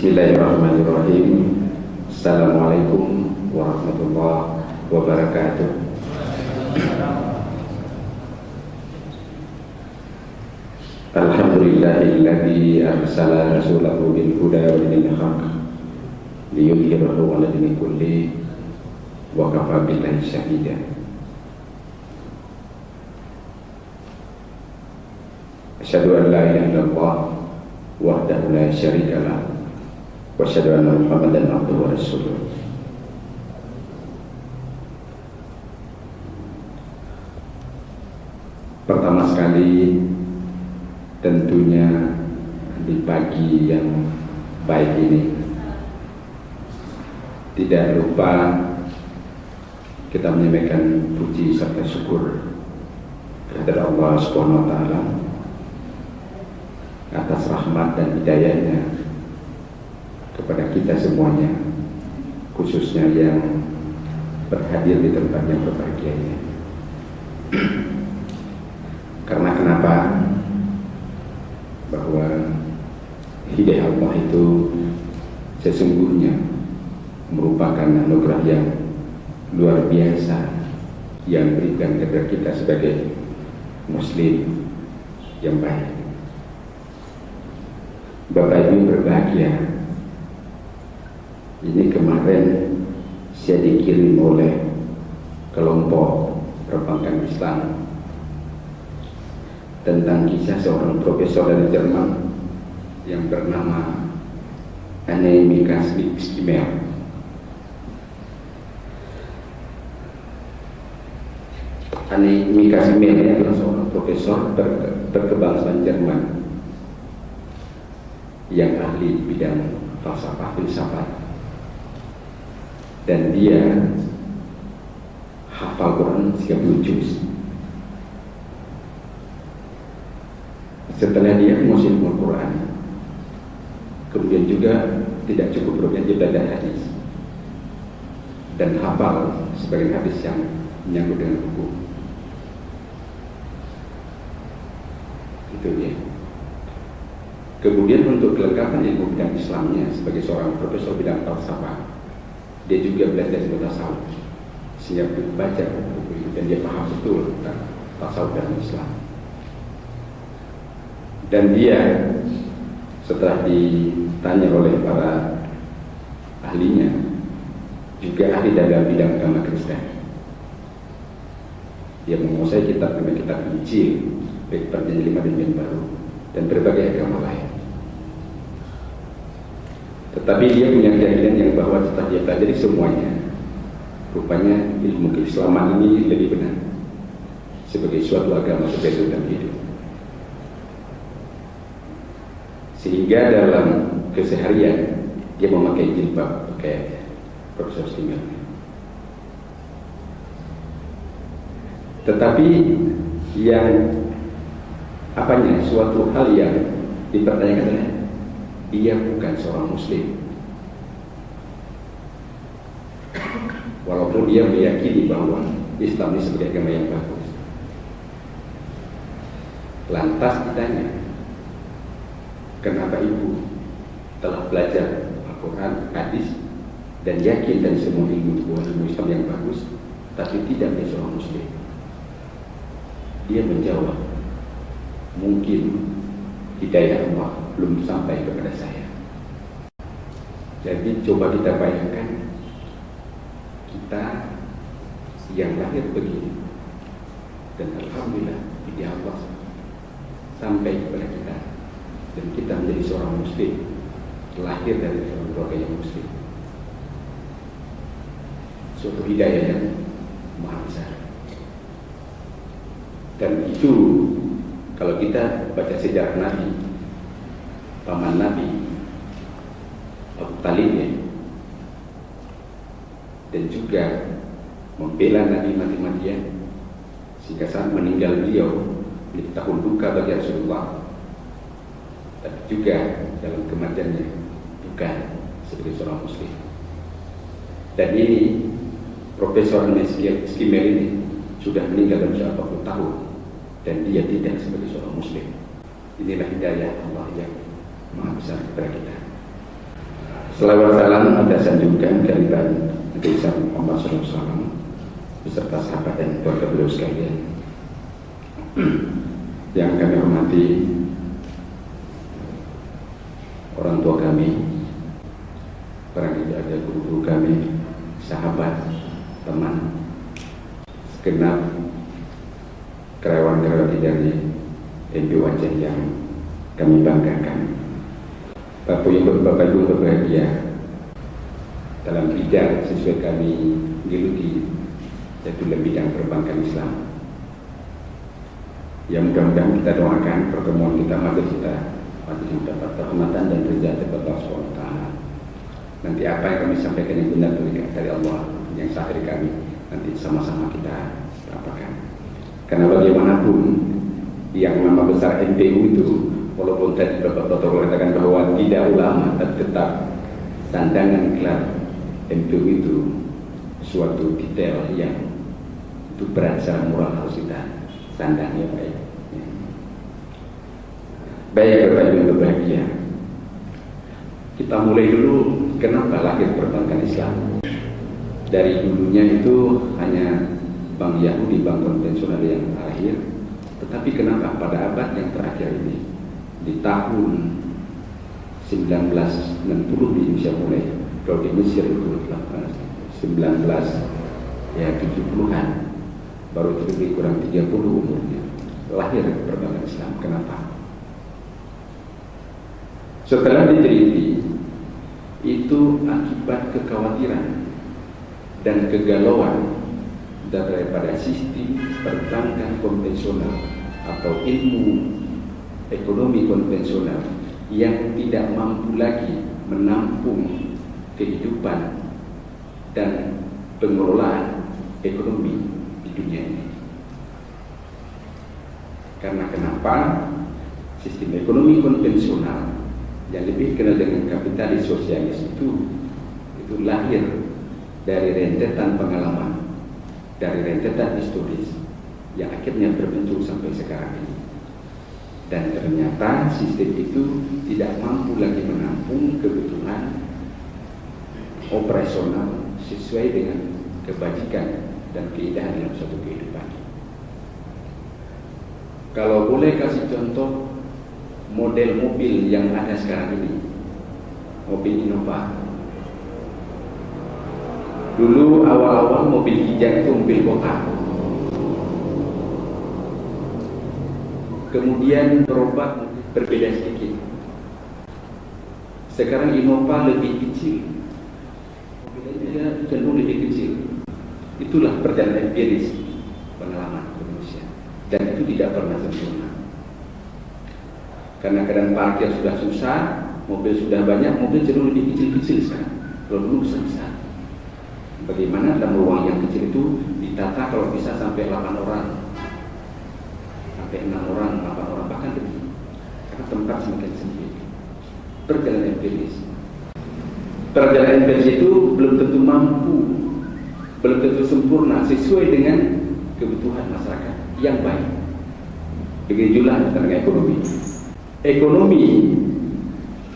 Bismillahirrahmanirrahim. Assalamualaikum warahmatullahi wabarakatuh. Alhamdulillahilladzi arsala rasulahu bil huda wa dinil haqq liyudhhirahu 'ala dini kulli wa kafa billahi shahida. Asyhadu an la ilaha illallah wahdahu la syarika lah wa asyhadu anna Muhammadan abduhu wa rasuluh. Pertama sekali, tentunya di pagi yang baik ini tidak lupa kita menyampaikan puji serta syukur kepada Allah Subhanahu wa taala atas rahmat dan hidayahnya kepada kita semuanya, khususnya yang berhadir di tempat yang berbahagia ini. Karena kenapa? Bahwa hidayah Allah itu sesungguhnya merupakan anugerah yang luar biasa yang diberikan kepada kita sebagai muslim yang baik. Bapak Ibu berbahagia, ini kemarin saya dikirim oleh kelompok perbankan Islam tentang kisah seorang profesor dari Jerman yang bernama Anne Skimmel. Anne Skimmel adalah seorang profesor berkebangsaan Jerman yang ahli bidang falsafah filsafat, dan dia hafal Quran 30 juz. Setelah dia menguasai Al-Quran, kemudian juga tidak cukup berubah, dia belajar hadis dan hafal sebagian hadis yang menyangkut dengan hukum. Itu dia. Kemudian untuk kelengkapan ilmu bidang Islamnya sebagai seorang profesor bidang falsafah, dia juga belajar ilmu tasawuf, sehingga baca buku itu dan dia paham betul tentang tasawuf dan Islam. Dan dia setelah ditanya oleh para ahlinya, juga ahli dalam bidang agama Kristen, dia menguasai kitab Injil, baik Perjanjian Lama dan Yang Baru, dan berbagai agama lain. Tetapi dia punya keyakinan yang bahwa setelah dia pelajari semuanya, rupanya ilmu keislaman ini lebih benar sebagai suatu agama sebagai dalam hidup. Sehingga dalam keseharian dia memakai jilbab, pakai Profesor Skimmel. Tetapi yang suatu hal yang dipertanyakan adalah dia bukan seorang muslim, walaupun dia meyakini bahwa Islam ini sebagai agama yang bagus. Lantas ditanya, kenapa ibu telah belajar Al-Quran, hadis, dan yakin dari semua ilmu Islam yang bagus, tapi tidak menjadi seorang muslim? Dia menjawab, mungkin hidayah Allah belum sampai kepada saya. Jadi coba kita bayangkan, kita yang lahir begini, dan alhamdulillah hidayah Allah sampai kepada kita, dan kita menjadi seorang muslim, lahir dari seorang keluarga yang muslim. Suatu hidayah yang maha besar. Dan itu kalau kita baca sejarah Nabi, paman Nabi Abu Talib ya, dan juga membela Nabi mati-matian sehingga saat meninggal beliau menjadi tahun duka bagi Rasulullah, tapi juga dalam kematiannya bukan sebagai seorang muslim. Dan ini Profesor Anne Skimmel ini sudah meninggal dalam usia 40 tahun dan dia tidak sebagai seorang muslim. Inilah hidayah Allah yang maha besar kepada kita. Selawat salam kita sanjungkan kehadiran Nabi Muhammad SAW beserta sahabat dan keluarga beliau sekalian. Yang kami hormati orang tua kami, para ada guru-guru kami, sahabat, teman, segenap karyawan-karyawan dari MPU Aceh yang kami banggakan. Bapak Ibu berbahagia dalam bidang sesuai kami geluti, yaitu dalam bidang perbankan Islam. Ya, mudah-mudahan kita doakan pertemuan kita majelis kita mendapat rahmatan dan rezeki dari Allah SWT. Nanti apa yang kami sampaikan yang benar dari Allah, yang sah dari kami, nanti sama-sama kita dapatkan. Karena bagaimanapun yang nama besar MPU itu, walaupun tadi Bapak Dr. mengatakan bahwa tidak ulama, tapi tetap sandangan gelar MPU itu suatu detail yang itu berat secara moral harus kita sandang, ya baik. Baik Bapak Ibu berbahagia, kita mulai dulu kenapa lahir perbankan Islam. Dari dulunya itu hanya bank Yahudi, bank konvensional yang terakhir, tetapi kenapa pada abad yang terakhir ini, di tahun 1960 di Indonesia mulai, kalau di Mesir itu 1970-an, baru lebih kurang 30 umurnya, lahir perbankan Islam. Kenapa? Setelah diteliti, itu akibat kekhawatiran dan kegalauan daripada sistem perbankan konvensional atau ilmu ekonomi konvensional yang tidak mampu lagi menampung kehidupan dan pengelolaan ekonomi di dunia ini. Karena kenapa? Sistem ekonomi konvensional yang lebih kenal dengan kapitalis sosialis itu lahir dari rentetan pengalaman, dari rentetan historis yang akhirnya terbentuk sampai sekarang ini. Dan ternyata sistem itu tidak mampu lagi menampung kebutuhan operasional sesuai dengan kebajikan dan keindahan dalam suatu kehidupan. Kalau boleh kasih contoh model mobil yang ada sekarang ini, mobil Innova. Dulu awal-awal mobil kijang itu mobil kota, kemudian berubah berbeda sedikit. Sekarang Innova lebih kecil, mobilnya cenderung lebih kecil. Itulah perjalanan empiris pengalaman manusia, dan itu tidak pernah sempurna. Karena keadaan parkir sudah susah, mobil sudah banyak, mobil cenderung lebih kecil-kecil sekarang. Kalau dulu besar-besar. Bagaimana dalam ruang yang kecil itu ditata kalau bisa sampai 8 orang, sampai 6 orang, 8 orang, bahkan lebih. Karena tempat semakin sempit. Perjalanan empiris. Perjalanan empiris itu belum tentu mampu, belum tentu sempurna sesuai dengan kebutuhan masyarakat yang baik. Begitu juga dengan ekonomi. Ekonomi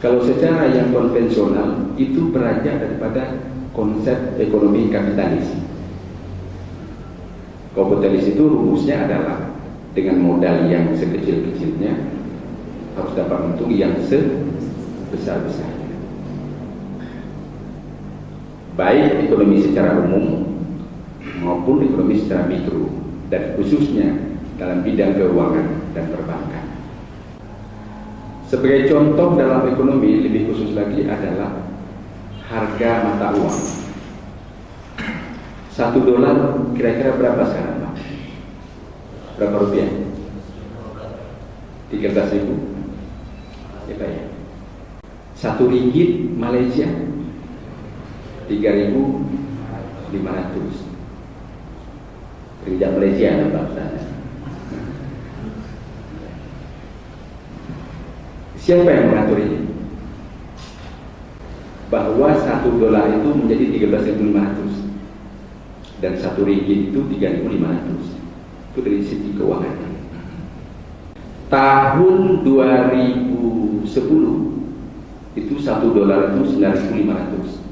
kalau secara yang konvensional itu beranjak daripada konsep ekonomi kapitalis. Kapitalis itu rumusnya adalah dengan modal yang sekecil-kecilnya harus dapat untung yang sebesar-besarnya. Baik ekonomi secara umum maupun ekonomi secara mikro, dan khususnya dalam bidang keuangan dan perbankan. Sebagai contoh dalam ekonomi lebih khusus lagi adalah harga mata uang. $1 kira-kira berapa sekarang, Pak? Berapa rupiah? 13.000. Ya, Pak ya. 1 ringgit Malaysia 3.500. Ringgit Malaysia, Pak. Siapa yang mengatur ini? Bahwa $1 itu menjadi 13.500 dan 1 ringgit itu 3.500. Itu dari segi keuangan. Tahun 2010 itu $1 itu 9.500.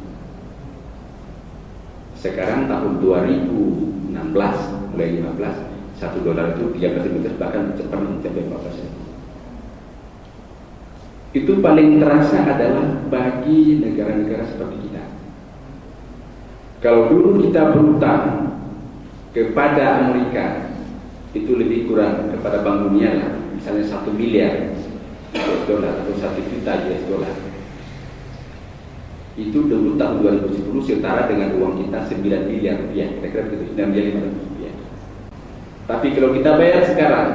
Sekarang tahun 2016 mulai 15, $1 itu 13.000, bahkan cepat mencapai 14.000. Itu paling terasa adalah bagi negara-negara seperti kita. Kalau dulu kita berutang kepada Amerika itu lebih kurang kepada Bank Dunia lah, misalnya 1 miliar US dollar atau 1 juta US dollar. Itu dulu tahun 2010 setara dengan uang kita 9 miliar rupiah, kira-kira begitu, 9.500 rupiah. Tapi kalau kita bayar sekarang,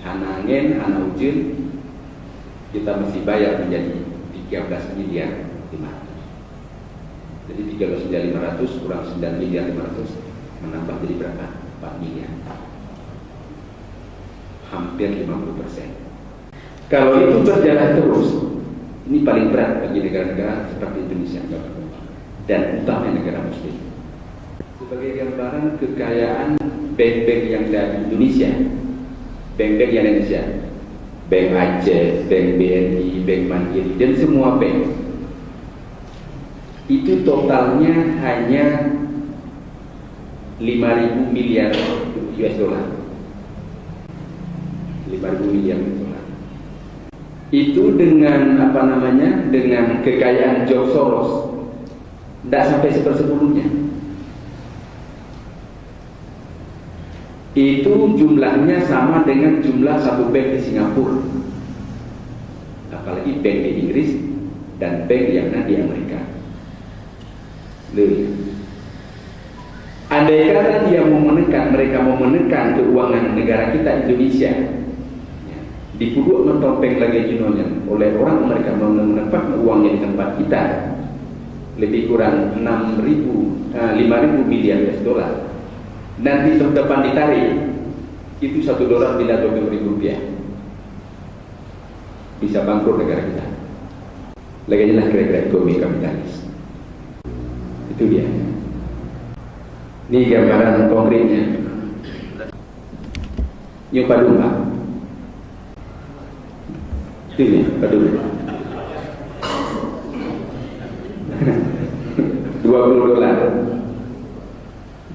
hana angin, hana ujin, kita mesti bayar menjadi 13 miliar 500. Jadi 13.500 kurang 9.500 menambah jadi berapa? 4 miliar. Hampir 50%. Kalau itu berjalan terus, ini paling berat bagi negara-negara seperti Indonesia dan utamanya negara Muslim. Sebagai gambaran kekayaan bank-bank yang dari Indonesia, bank-bank yang Indonesia, Bank Aceh, Bank BNI, Bank Mandiri, dan semua bank, itu totalnya hanya 5.000 miliar US dollar. 5.000 miliar US dollar. Itu dengan dengan kekayaan George Soros tidak sampai 1/10-nya. Itu jumlahnya sama dengan jumlah satu bank di Singapura, apalagi bank di Inggris dan bank yang ada di Amerika. Andai kata mereka mau menekan keuangan negara kita Indonesia, dipuduk mentopeng lagi jinonya oleh orang mereka menempatkan uangnya di tempat kita lebih kurang 5.000 miliar US dollar. Nanti tahun depan ditarik itu $1 bila 20.000 rupiah, bisa bangkrut negara kita. Lagi lah kira-kira ekonomi kapitalis. Itu dia. Ini gambaran konkretnya. Nyupa domba. Itu ya, padahal $20.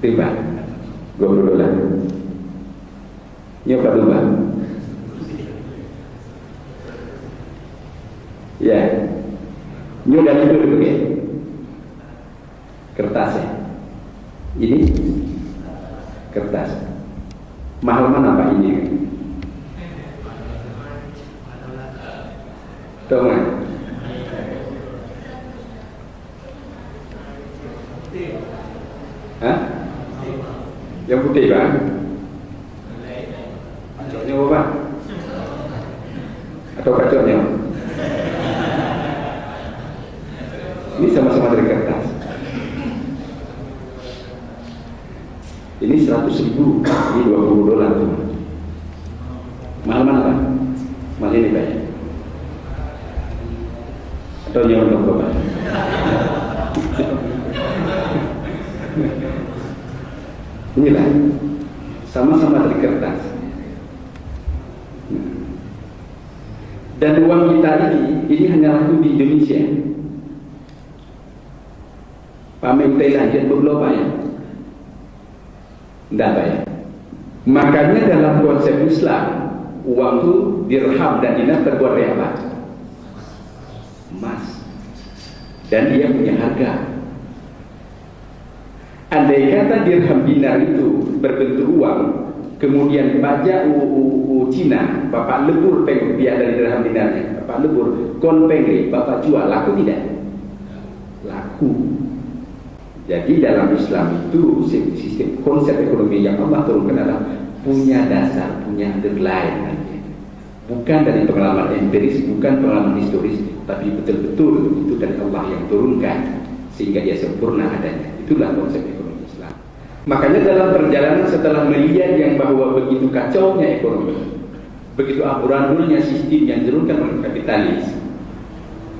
Tiba $20. Nyupa domba. Ya. Nyudah itu dulu ya. Kertasnya. Ini kertas. Mahal mana Pak ini? Tahu nggak? Hah? Yang putih Pak? Kacoknya apa? Atau kacoknya? Ini sama-sama dari kertas. Ini 100.000, ini $20 cuma. Mahal mana Pak? Mahal ini Pak ya? Atau nyawa dong Bapak? Inilah sama-sama dari kertas. Dan uang kita ini hanya laku di Indonesia. Pamer Thailand dan beberapa ya. Tidak ya. Makanya dalam konsep Islam, uang itu dirham dan dinar terbuat dari apa? Emas. Dan dia punya harga. Andai kata dirham dinar itu berbentuk uang, kemudian pajak Cina, bapak lebur peng rupiah dari dirham dinarnya, bapak lebur, kon pengri, bapak jual, laku tidak? Laku. Jadi dalam Islam itu sistem konsep ekonomi yang Allah turunkan adalah punya dasar, punya underline, bukan dari pengalaman empiris, bukan pengalaman historis, tapi betul-betul itu dari Allah yang turunkan sehingga dia sempurna adanya. Itulah konsep ekonomi Islam. Makanya dalam perjalanan setelah melihat yang bahwa begitu kacaunya ekonomi, begitu amburadulnya sistem yang diturunkan oleh kapitalis,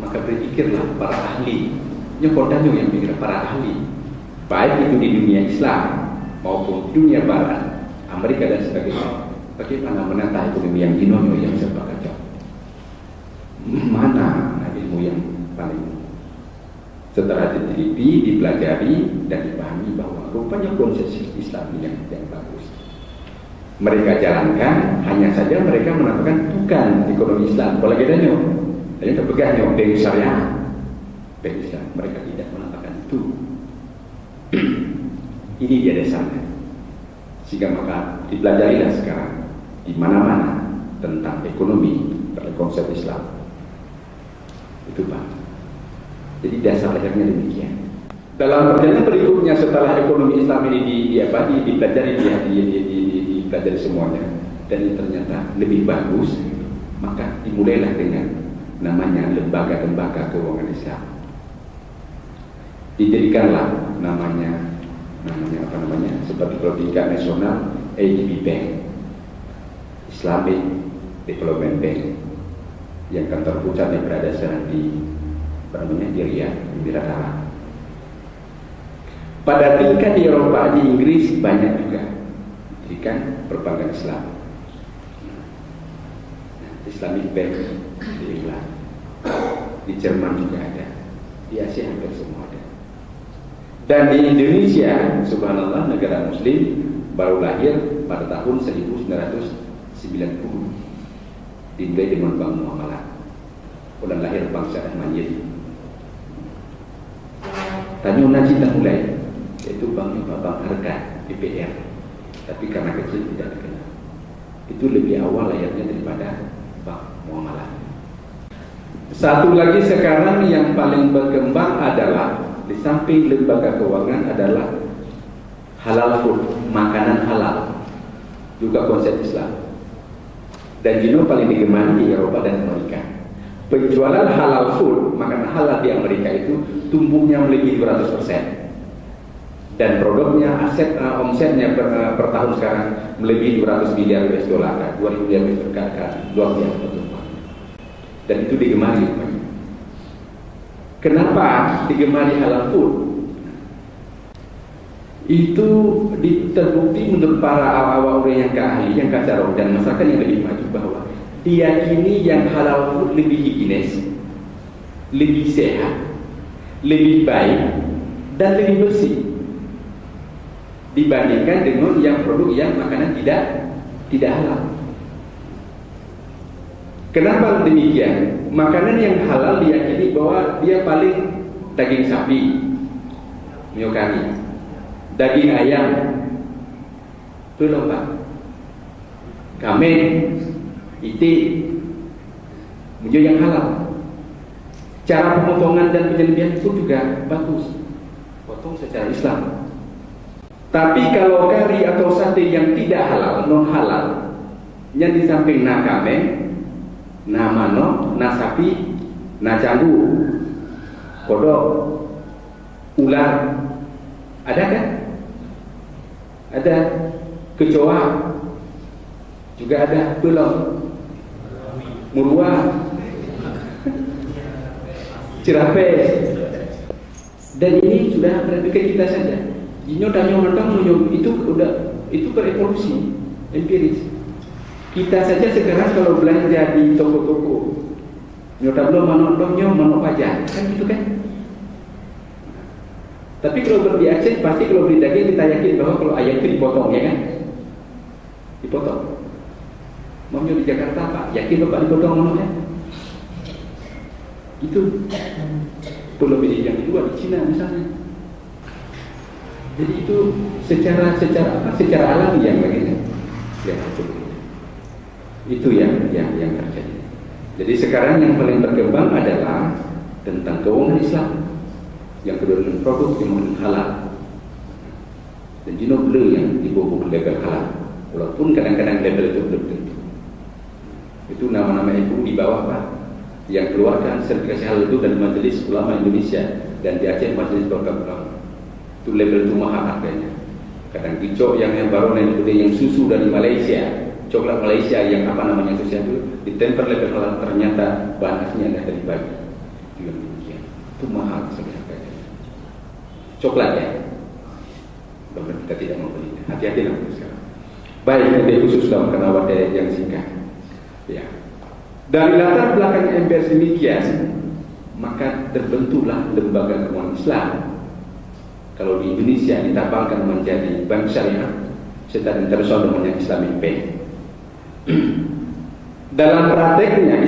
maka berpikirlah para ahli, nyokodanyo yang pikir para ahli, baik itu di dunia Islam maupun di dunia Barat, Amerika dan sebagainya, bagaimana menata ekonomi yang dinono yang serba kacau. Mana ilmu yang paling setelah diteliti, dipelajari dan dipahami bahwa rupanya konsep Islam yang bagus mereka jalankan, hanya saja mereka menamakan bukan ekonomi Islam. Kalau kita hanya terpegahnya bank syariah, bank Islam, mereka tidak menamakan itu. Ini dia dasarnya. Sehingga maka dipelajarilah sekarang di mana-mana tentang ekonomi pada konsep Islam. Itu Pak. Jadi dasar belajarnya demikian. Dalam perjalanan berikutnya setelah ekonomi Islam ini dipelajari dipelajari semuanya dan ternyata lebih bagus, maka dimulailah dengan namanya lembaga-lembaga keuangan Islam. Didirikanlah namanya seperti kalau tingkat nasional ADB Bank, Islamic Development Bank, yang kantor pusatnya berada sekarang di Riyadh, Emirat Arab. Pada tingkat di Eropa, di Inggris banyak juga didirikan perbankan Islam. Islamic Bank di England, di Jerman juga ada, di Asia hampir semua ada. Dan di Indonesia, subhanallah, negara Muslim baru lahir pada tahun 1990, dimulai dengan Bank Muamalah. Udah lahir bangsa Ahmadiyah. Tanjung Najib dah mulai, yaitu banknya Bank Harkat BPR, tapi karena kecil tidak dikenal. Itu lebih awal lahirnya daripada Bank Muamalah. Satu lagi sekarang yang paling berkembang adalah di samping lembaga keuangan adalah halal food, makanan halal, juga konsep Islam. Dan paling digemari di Eropa dan Amerika. Penjualan halal food, makanan halal di Amerika itu tumbuhnya melebihi 200%. Dan produknya, omsetnya per tahun sekarang melebihi 200 miliar US dollar, 2.000 miliar US dollar, luar biasa. Dan itu digemari. Kenapa digemari halal food? Itu terbukti menurut para awal-awal yang keahli, yang kacarok dan masyarakat yang lebih maju bahwa diyakini yang halal food lebih higienis, lebih sehat, lebih baik, dan lebih bersih dibandingkan dengan yang produk yang makanan tidak halal. Kenapa demikian? Makanan yang halal diyakini bahwa dia paling daging sapi, miokani, daging ayam, belum Pak, kambing, itik, menuju yang halal. Cara pemotongan dan penyembelihan itu juga bagus, potong secara Islam. Tapi kalau kari atau sate yang tidak halal, non halal, yang di samping kambing, mano, sapi, jambu, kodok, ular, ada kan? Ada. Kecoa juga ada, belum? Murwa, cerape. Dan ini sudah berada ke kita saja. Itu berevolusi empiris. Kita saja sekarang kalau belanja di toko-toko, nyota belum manok pajak, kan gitu kan? Tapi kalau di Aceh pasti kalau beli daging kita yakin bahwa kalau ayam itu dipotong, ya kan? Dipotong. Maunya di Jakarta Pak, yakin Bapak dipotong manoknya? Itu. Kalau beli yang kedua di Cina misalnya. Jadi itu secara alami yang begini. Ya, betul. Itu yang terjadi. Jadi sekarang yang paling berkembang adalah tentang keuangan Islam. Yang kedua dengan produk yang halal. Dan belum yang dibobok level halal. Walaupun kadang-kadang level itu belum tentu. Itu nama-nama itu di bawah Pak, yang keluarkan sertifikasi halal itu dari Majelis Ulama Indonesia dan di Aceh Majelis Ulama. Itu level itu mahal harganya. Kadang dicok yang baru yang susu dari Malaysia, coklat Malaysia yang itu ditempel level halal, ternyata bahan aslinya ada dari babi. Itu mahal sekali harganya. Coklat ya. Bahkan kita tidak membeli. Hati-hati lah sekarang. Baik, nanti khusus dalam kenawat yang singkat. Ya. Dari latar belakang empiris demikian, maka terbentuklah lembaga keuangan Islam. Kalau di Indonesia ditabangkan menjadi bank syariah secara internasional namanya Islamic Bank. Dalam prakteknya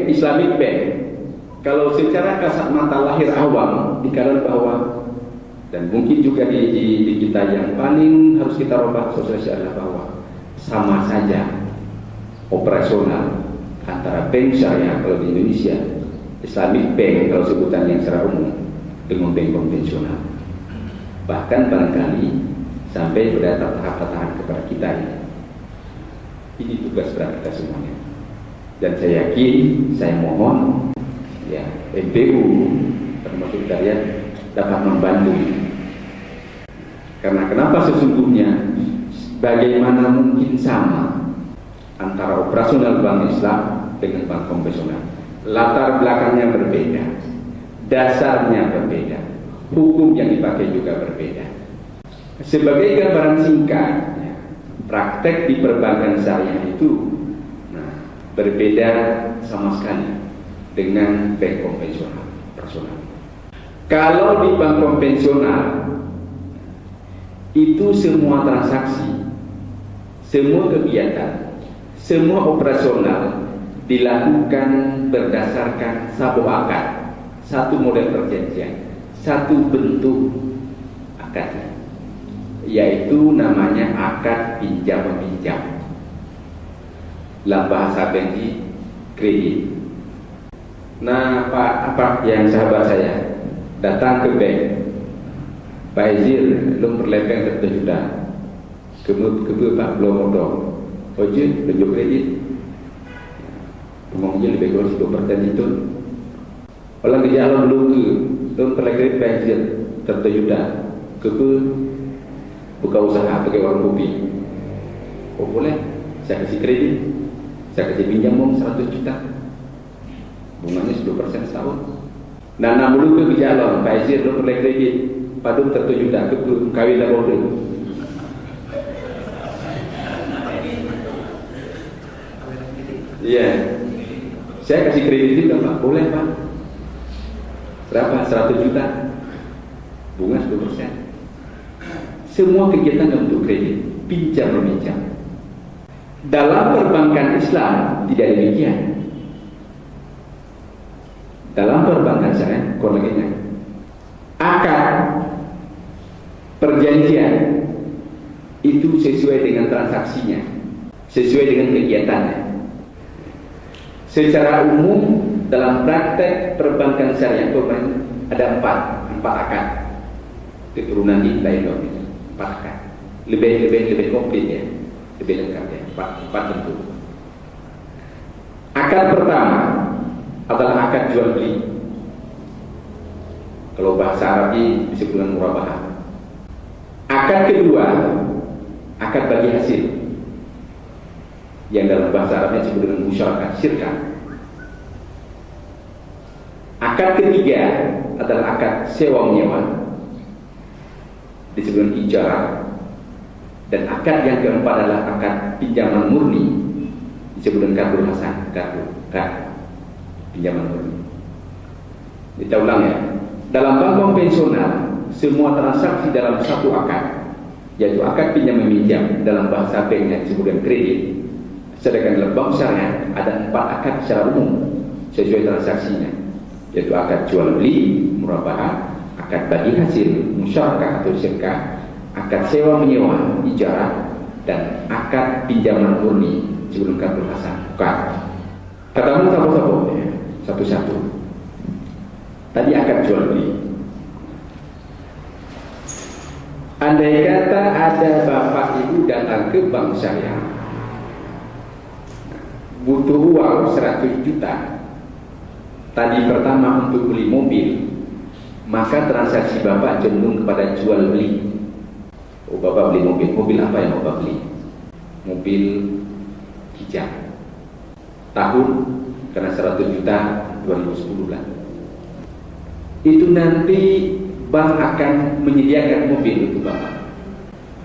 Islamic Bank, kalau secara kasat mata lahir awam dikatakan bahwa, dan mungkin juga di kita yang paling harus kita rubah sosialisasi adalah bahwa sama saja operasional antara bank syariah kalau di Indonesia, Islamic Bank kalau sebutan yang secara umum, dengan bank konvensional. Bahkan barangkali sampai pada tahap-tahap kepada kita ini. Ini tugas berat kita semuanya. Dan saya yakin, saya mohon ya MPU termasuk kalian dapat membantu. Karena kenapa sesungguhnya bagaimana mungkin sama antara operasional bank Islam dengan bank konvensional? Latar belakangnya berbeda, dasarnya berbeda, hukum yang dipakai juga berbeda. Sebagai gambaran singkat, praktek di perbankan syariah itu berbeda sama sekali dengan bank konvensional personal. Kalau di bank konvensional itu semua transaksi, semua kegiatan, semua operasional dilakukan berdasarkan satu akad, satu model perjanjian, satu bentuk akad, yaitu namanya akad pinjam meminjam. Dalam bahasa banki kredit. Nah, apa yang sahabat saya datang ke bank, Pak Izir, lu perlepeng terjuda, kemudian Pak belum modal, oje, tunjuk kredit, ngomongnya lebih kurang 10% itu. Kalau gejala belum lu perlepeng Pak Izir terjuda, buka usaha pakai warung kopi, oh boleh, saya kasih kredit. Saya kasih pinjam 100 juta, bunganya 10% setahun. Nah, 60 ke jalan, Pak Izir lo perlu kredit, padum 1 juta, kawin lah boleh. Iya, saya kasih kredit juga Pak, boleh Pak. Berapa? 100 juta, bunga 10%. Semua kegiatan untuk kredit, pinjam meminjam. Dalam perbankan Islam tidak demikian. Dalam perbankan syariah, koleganya, akad perjanjian itu sesuai dengan transaksinya, sesuai dengan kegiatannya. Secara umum dalam praktek perbankan syariah ada empat akad. Keturunan di lain 4 akad. Lebih komplit ya. Lebih lengkap ya, 4 bentuk. Akad pertama adalah akad jual beli. Kalau bahasa Arab ini disebut dengan murabahah. Akad kedua, akad bagi hasil, yang dalam bahasa Arabnya disebut dengan musyarakah, syirkah. Akad ketiga adalah akad sewa menyewa, disebut dengan ijarah. Dan akad yang keempat adalah akad pinjaman murni, disebut dengan kardul hasan, pinjaman murni. Kita ulang ya. Dalam bank konvensional, semua transaksi dalam satu akad, yaitu akad pinjam meminjam, dalam bahasa banknya disebut dengan kredit. Sedangkan dalam bank syariah ada 4 akad secara umum sesuai transaksinya, yaitu akad jual beli, murabahah, akad bagi hasil, musyarakah atau syirkah, akad sewa menyewa, ijarah, dan akad pinjaman murni sebelum kardul hasan. Katamu satu-satu ya, satu-satu. Tadi akad jual beli. Andai kata ada bapak ibu datang ke bank syariah, butuh uang 100 juta. Tadi pertama untuk beli mobil, maka transaksi bapak cenderung kepada jual beli. Oh, bapak beli mobil. Mobil apa yang bapak beli? Mobil hijau. Tahun karena 100 juta 2010 lah. Itu nanti bank akan menyediakan mobil untuk bapak.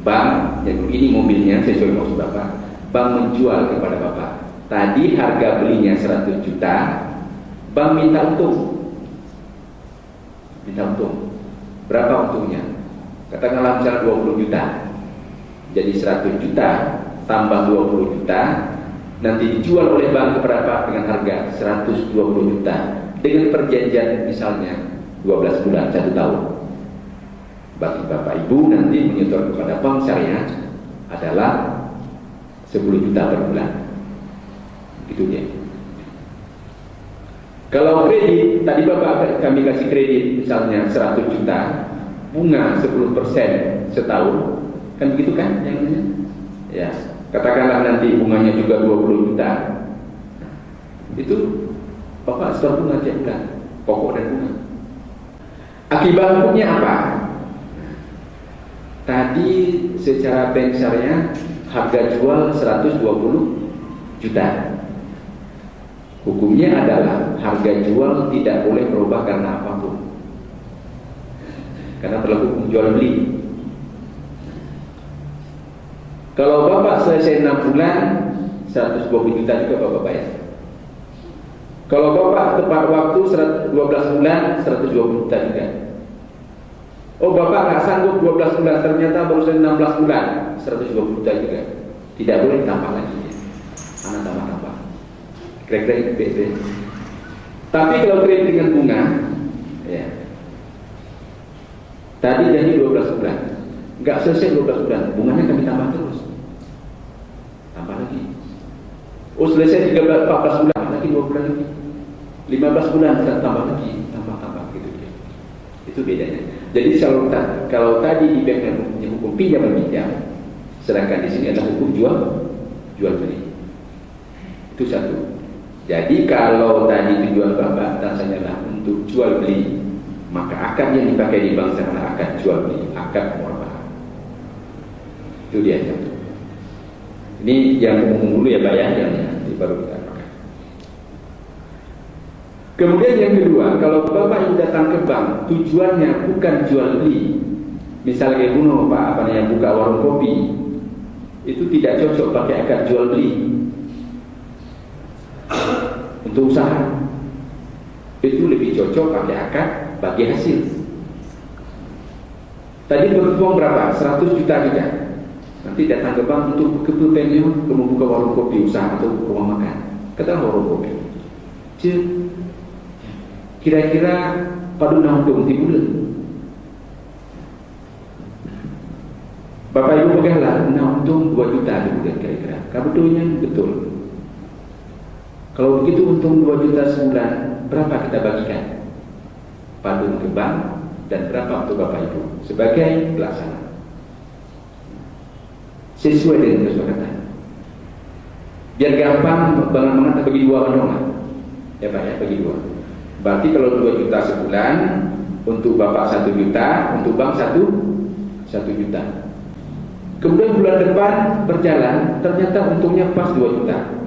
Bank, jadi ini mobilnya sesuai maksud bapak. Bank menjual kepada bapak. Tadi harga belinya 100 juta, bank minta untung minta untung. Berapa untungnya? Katakanlah misalnya 20 juta. Jadi 100 juta tambah 20 juta nanti dijual oleh bank kepada Pak dengan harga 120 juta dengan perjanjian misalnya 12 bulan, 1 tahun. Bagi Bapak Ibu nanti menyetor kepada bank syariah adalah 10 juta per bulan. Itu dia. Kalau kredit, tadi Bapak kami kasih kredit misalnya 100 juta, bunga 10% setahun, kan begitu kan yang namanya? Ya, katakanlah nanti bunganya juga 20 juta. Itu Bapak setor bunga tiap bulan, pokok dan bunga. Akibat hukumnya apa? Tadi secara bank syariah harga jual 120 juta. Hukumnya adalah harga jual tidak boleh berubah karena apapun. Karena berlaku hukum jual beli. Kalau Bapak selesai 6 bulan 120 juta juga Bapak bayar. Kalau Bapak tepat waktu 12 bulan 120 juta juga. Oh Bapak nggak sanggup 12 bulan, ternyata baru 16 bulan 120 juta juga. Tidak boleh tambah lagi. Anak tambah-tambah. Kira-kira itu. Tapi kalau kredit dengan bunga, ya. Tadi janji 12 bulan, nggak selesai 12 bulan, bunganya kami tambah terus, tambah lagi. Oh selesai 13, 14 bulan, tambah lagi 2 bulan lagi, 15 bulan tambah lagi, tambah gitu. Itu bedanya. Jadi kalau tadi di bank punya hukum pinjam meminjam, sedangkan di sini adalah hukum jual beli. Itu satu. Jadi kalau tadi tujuan Bapak rasanya untuk jual beli, maka akad yang dipakai di bank sana akad jual beli, akad murabahah. Itu dia satu. Ini yang umum dulu ya Pak ya, yang nanti baru kita pakai. Kemudian yang kedua, kalau Bapak yang datang ke bank tujuannya bukan jual beli, misalnya bunuh Pak buka warung kopi, itu tidak cocok pakai akad jual beli. Untuk usaha itu lebih cocok pakai akad bagi hasil. Tadi beruang berapa? 100 juta juga. Nanti datang ke bank untuk kepengen membuka warung kopi usaha atau rumah makan. Kata warung kopi. Kira-kira padu nanggung di bulan. Bapak Ibu peganglah untung 2 juta di bulan kira-kira. Kabutulnya betul. Kalau begitu untung 2 juta sebulan, berapa kita bagikan? Padu ke bank dan berapa untuk Bapak Ibu sebagai pelaksana. Sesuai dengan kesepakatan. Biar gampang banget mengatakan bagi 2 menolak. Ya Pak ya, bagi 2. Berarti kalau 2 juta sebulan, untuk Bapak 1 juta, untuk bank 1 juta. Kemudian bulan depan berjalan, ternyata untungnya pas 2 juta.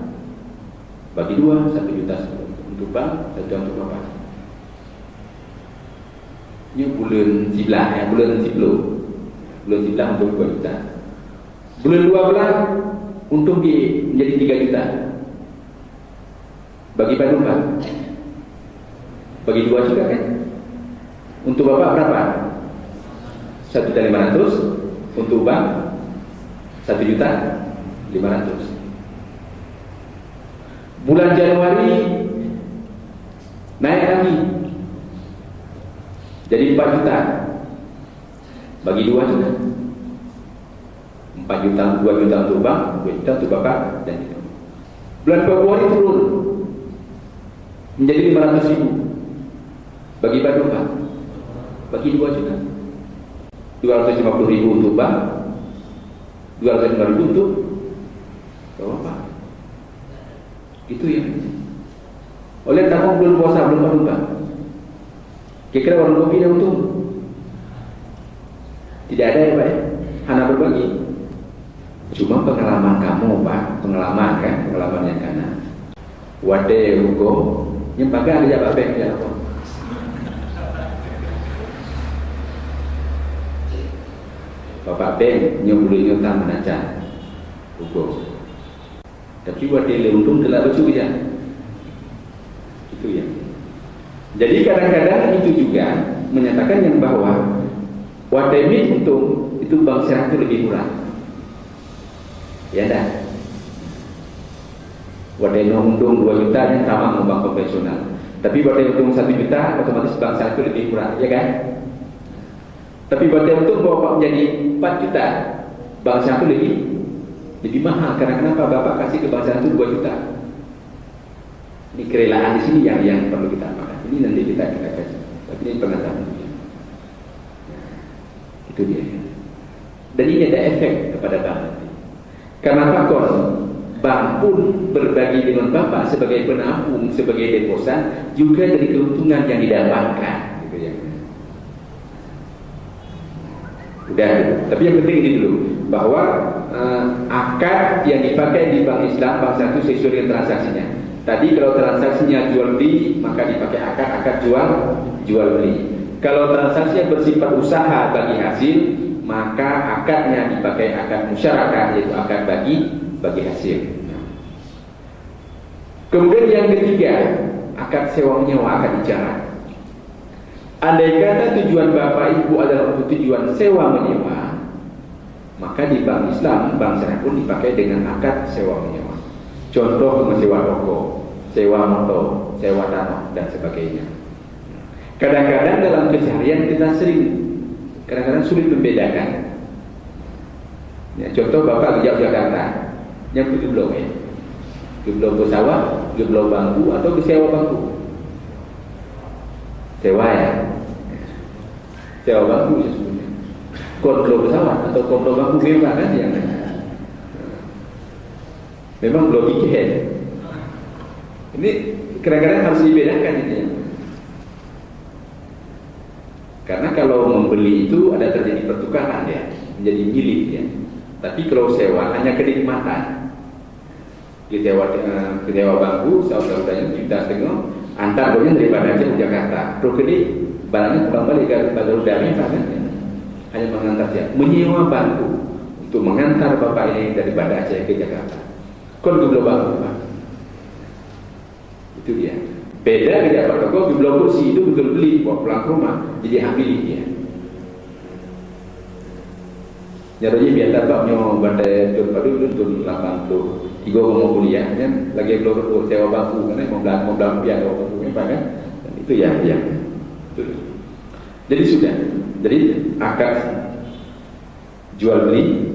Bagi 2, 1 juta untuk bank, 1 juta untuk Bapak. Ini bulan 11 ya, bulan 11 untuk 2 juta. Bulan 12 untung menjadi 3 juta. Bagi Pak Pak, bagi 2 juga kan. Untuk Bapak berapa? 1.500.000, untuk bank 1.500.000. Bulan Januari naik lagi jadi 4 juta. Bagi 2 juga 4 juta, 2 juta untuk bank, 2 juta untuk Bapak dan itu. Bulan Februari turun menjadi 500.000. Bagi Bapak, bagi 2 juta, 250.000 untuk bank, 250.000 untuk Bapak. Itu ya. Oleh tamu bulan puasa belum Pak. Kira-kira warung kopi yang untung? Tidak ada ya Pak ya. Hanya berbagi. Cuma pengalaman kamu Pak, pengalaman yang kana. Wade hukum, yang pakai ada Pak Bek ya apa? Bapak Bek nyumbuli nyutang menaca hukum. Tapi buat dia untung telah lucu ya. Itu ya. Jadi kadang-kadang itu juga menyatakan yang bahwa wadai untung itu bank syariah itu lebih murah. Ya dah. Wadai untung 2 juta yang sama dengan bank konvensional. Tapi wadai untung 1 juta otomatis bank syariah itu lebih murah, ya kan? Tapi wadai untung bapak menjadi 4 juta, bank syariah itu lebih mahal. Karena kenapa? Bapak kasih ke bank syariah itu 2 juta. Ini kerelaan di sini yang perlu kita amalkan. Ini nanti kita kaji. Tapi ini pengetahuan. Itu dia. Dan ini ada efek kepada bank nanti. Karena faktor bank pun berbagi dengan bapak sebagai penampung, sebagai deposan, juga dari keuntungan yang didapatkan. Gitu ya. Udah. Tapi yang penting ini dulu, bahwa akad yang dipakai di bank Islam, bank satu sesuai dengan transaksinya. Tadi kalau transaksinya jual beli, maka dipakai akad jual beli. Kalau transaksinya bersifat usaha bagi hasil, maka akadnya dipakai akad musyarakah, yaitu akad bagi hasil. Kemudian yang ketiga, akad sewa menyewa, akad ijarah. Andai kata tujuan bapak ibu adalah untuk tujuan sewa menyewa, maka di bank Islam, bank syariah pun dipakai dengan akad sewa menyewa. Contoh menyewa toko, sewa motor, sewa tanah dan sebagainya. Kadang-kadang dalam keseharian kita kadang-kadang sulit membedakan. Ya, contoh bapak ke Jakarta, yang ke geblong ya, geblong pesawat, geblong bangku atau ke sewa bangku. Sewa ya, sewa bangku sesungguhnya. Kontrol pesawat atau kontrol bangku memang kan yang memang belum bikin. Ini kadang-kadang harus dibedakan ini. Karena kalau membeli itu ada terjadi pertukaran ya, menjadi milik ya. Tapi kalau sewa hanya kenikmatan. Kita bangku, saudara-saudaranya juta setengah, antar doanya daripada aja ke Jakarta. Terus ini barangnya pulang balik ke Badar kan? Hanya mengantar saja. Menyewa bangku untuk mengantar bapak ini daripada Aceh ke Jakarta. Kon geblok bangku pak. Itu dia. Beda dengan Pak Toko, geblok kursi itu betul beli bawa pulang ke rumah, jadi hak milik dia. Nyaranya biar dapat nyawa bandai tur padu tur 80. Igo mau kuliah kan lagi belum sewa bangku karena mau bilang biar bangku kan. Itu ya. Itu. Jadi sudah. Jadi akad jual beli,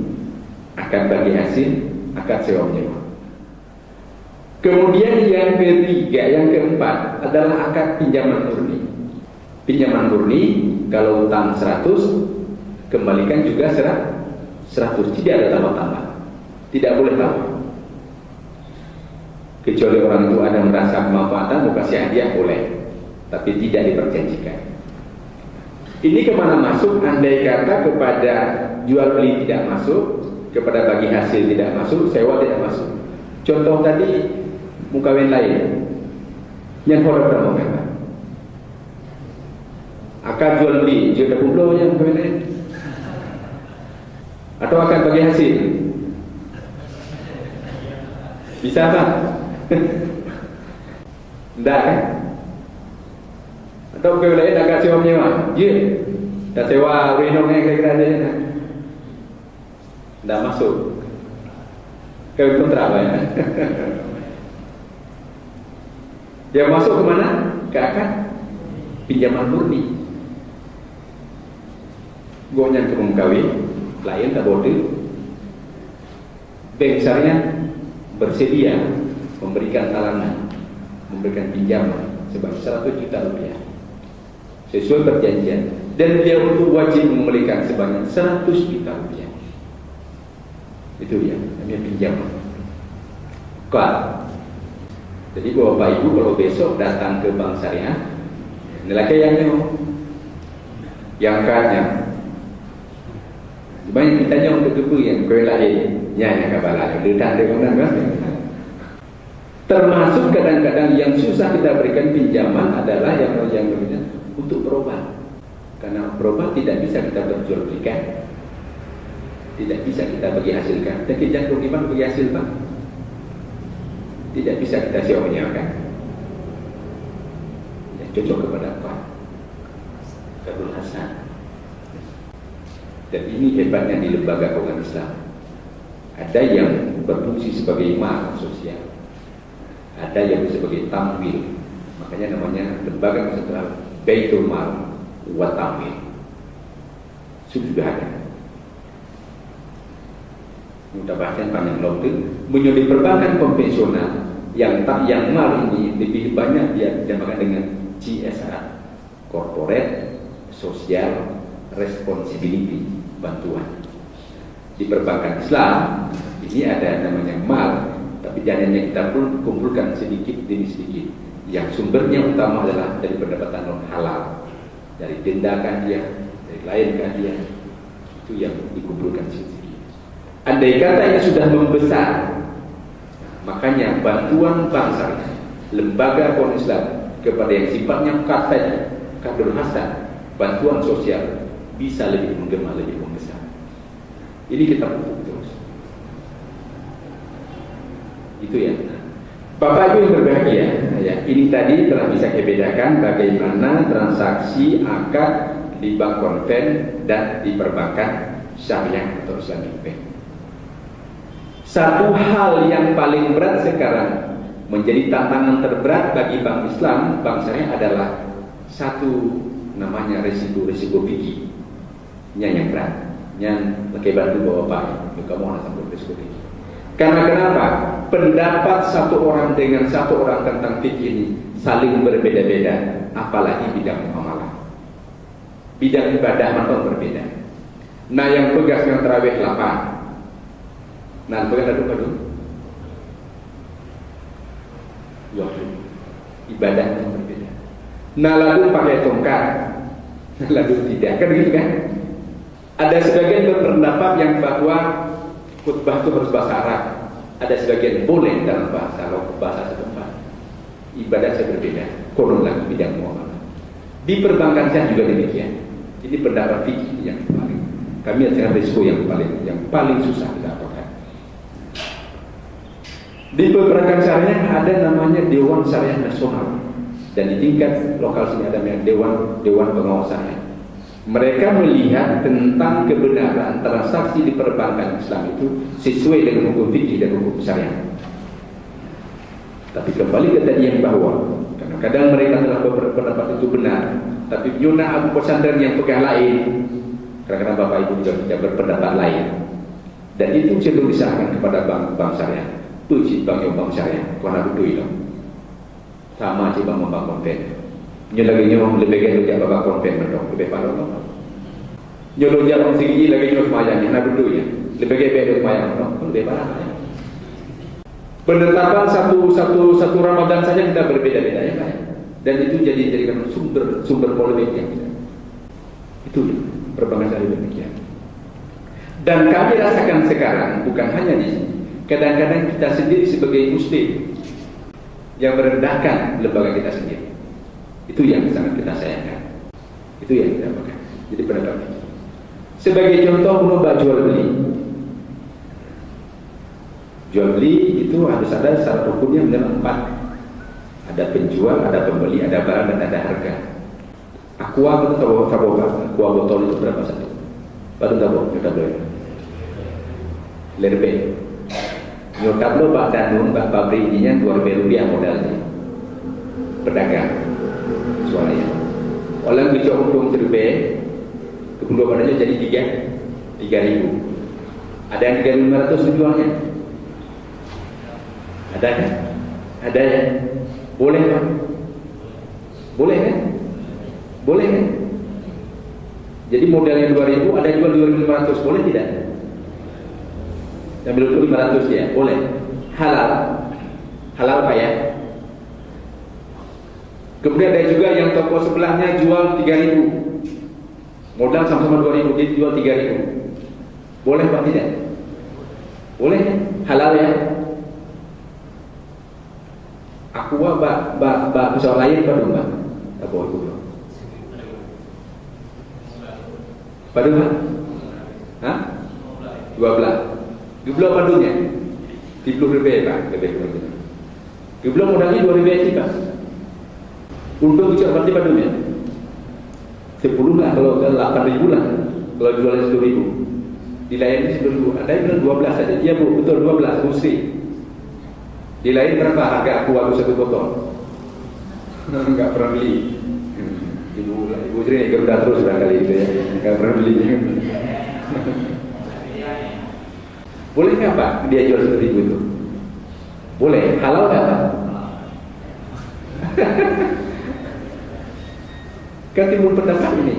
akad bagi hasil, akad sewa menyewa. Kemudian yang ketiga, yang keempat adalah akad pinjaman murni. Pinjaman murni kalau utang 100 kembalikan juga 100, tidak ada tambah-tambah. Tidak boleh tambah. Kecuali orang itu ada merasa kemanfaatan, mau kasih hadiah boleh, tapi tidak diperjanjikan. Ini kemana masuk? Andai kata kepada jual beli tidak masuk, kepada bagi hasil tidak masuk, sewa tidak masuk. Contoh tadi mukawin lain yang horor pernah mengatakan akan jual beli jual pulau yang mukawin lain atau akan bagi hasil bisa apa? Tidak kan? Atau mukawin lain akan sewa menyewa dah sewa renongnya kira-kira aja tidak masuk kawin kontrak ya. Yang masuk kemana? Ke akad pinjaman murni. Gonya untuk kawin, lain tak boleh. Bank syariah bersedia memberikan talangan, memberikan pinjaman sebab 100 juta rupiah sesuai perjanjian, dan dia untuk wajib mengembalikan sebanyak 100 juta rupiah. Itu dia, namanya pinjaman. Kuat. Jadi bapak ibu kalau besok datang ke bank syariah, nilai yang katnya, banyak kitanya untuk kepu yang kue lain, yang kabalah, datang dengan kan. Termasuk kadang-kadang yang susah kita berikan pinjaman adalah yang berikutnya untuk berobat, karena berobat tidak bisa kita perjualbelikan, tidak bisa kita bagi hasilkan. Dan kita bagaimana bagi hasil pak? Tidak bisa kita sewa menyewakan. Ya, cocok kepada apa? Kadrul Hasan. Dan ini hebatnya di lembaga keuangan Islam. Ada yang berfungsi sebagai mal sosial, ada yang sebagai tamwil. Makanya namanya lembaga kesejahteraan Baitul Mal wa Tamwil. Sudah ada. Mudah bahasan panjang waktu. Menjadi perbankan konvensional yang mal ini lebih banyak dia dinamakan dengan CSR, Corporate Social Responsibility, bantuan. Di perbankan Islam ini ada namanya mal, tapi dananya kita pun kumpulkan sedikit demi sedikit. Yang sumbernya utama adalah dari pendapatan non halal, dari denda dia, dari lain dia, itu yang dikumpulkan sedikit. Andai kata ini sudah membesar, makanya bantuan bangsa, lembaga keuangan Islam kepada yang sifatnya katanya Kadrul Hasan, bantuan sosial bisa lebih menggema, lebih membesar. Ini kita pupuk terus. Itu ya. Bapak Ibu yang berbahagia, ya, ini tadi telah bisa dibedakan bagaimana transaksi akad di bank konven dan di perbankan syariah atau Islamic Bank. Satu hal yang paling berat sekarang menjadi tantangan terberat bagi bank Islam, bank syariah adalah satu namanya risiko fikih. Yang berat. Yang pakai bantu bawa Pak, kamu anak sampai risiko fikih. Karena kenapa? Pendapat satu orang dengan satu orang tentang fikih ini saling berbeda-beda, apalagi bidang muamalah. Bidang ibadah memang berbeda. Nah, yang pegang yang tarawih 8. Nah, pegang adu-adu. Ya, ibadah itu berbeda. Nah, lalu pakai tongkat, lalu tidak, kan gitu kan? Ada sebagian berpendapat yang bahwa khutbah itu harus bahasa Arab. Ada sebagian boleh dalam bahasa setempat. Ibadah saya berbeda. Konon lagi bidang muamalah. Di perbankan saya juga demikian. Ini pendapat fikih yang paling. Kami adalah risiko yang paling susah kita dapatkan. Di perbankan syariah ada namanya Dewan Syariah Nasional, dan di tingkat lokal sini ada namanya Dewan Pengawas Syariah. Mereka melihat tentang kebenaran transaksi di perbankan Islam itu sesuai dengan hukum fikih dan hukum syariah. Tapi kembali ke tadi yang bahwa kadang-kadang mereka telah berpendapat itu benar, tapi Yuna Abu Pesantren yang pegang lain, kadang-kadang Bapak Ibu juga tidak berpendapat lain, dan itu cenderung diserahkan kepada bank syariah. Tuh bank syariah, karena itu sama sih bank konven. Lagi nyolong lebih gede dari bapak konven mendong lebih parah apa? Nyolong jalan segi lagi nyolong mayang, nak dulu ya lebih gede dari mayang mendong lebih parah ya. Penetapan satu Ramadan saja kita berbeda-beda ya Pak. Dan itu jadikan sumber polemik yang kita. Itu perbankan syariah demikian. Dan kami rasakan sekarang bukan hanya di sini. Kadang-kadang kita sendiri sebagai muslim yang merendahkan lembaga kita sendiri. Itu yang sangat kita sayangkan. Itu yang kita pakai. Jadi pendapat itu. Sebagai contoh, mencoba jual beli. Jual beli itu harus ada syarat hukumnya mengenai 4. Ada penjual, ada pembeli, ada barang dan ada harga. Aqua itu tahu aqua botol itu berapa satu? Baru tahu kita boleh. Lerbe. Nyotab lo Pak Danun, Pak pabrik ininya Rp2.000 modalnya. Pedagang. Soalnya orang bisa untung terbaik kedua padanya jadi 3.000. Ada yang 3.500 jualnya, ada kan? Ada ya? Boleh kan? Boleh kan? Boleh kan? Jadi modalnya 2.000, ada jual 2.500, boleh tidak? Yang belum 500 ya, boleh. Halal Pak ya. Kemudian ada juga yang toko sebelahnya jual 3.000, modal sama-sama 2.000, jadi jual 3.000. Boleh Pak tidak? Boleh kan? Halal ya. Aku pesawat lain pada Mbak. Apa itu Pak? Pada Mbak? Hah? 12 padunya? 30 ribu Pak. Modalnya 2.000 sih Pak. Untuk bicara berarti padunya. 10 lah, kalau 8.000 lah, kalau jualnya 10.000 dilayani 10.000. Ada yang bilang 12 saja. Iya bu, betul 12 mesti. Dilayani berapa harga aku satu botol? Enggak pernah beli. Ibu sering gerda terus barangkali itu ya, enggak pernah beli. Boleh nggak Pak dia jual 10.000 itu? Boleh, halal nggak Pak? Kan timbul pendapat ini.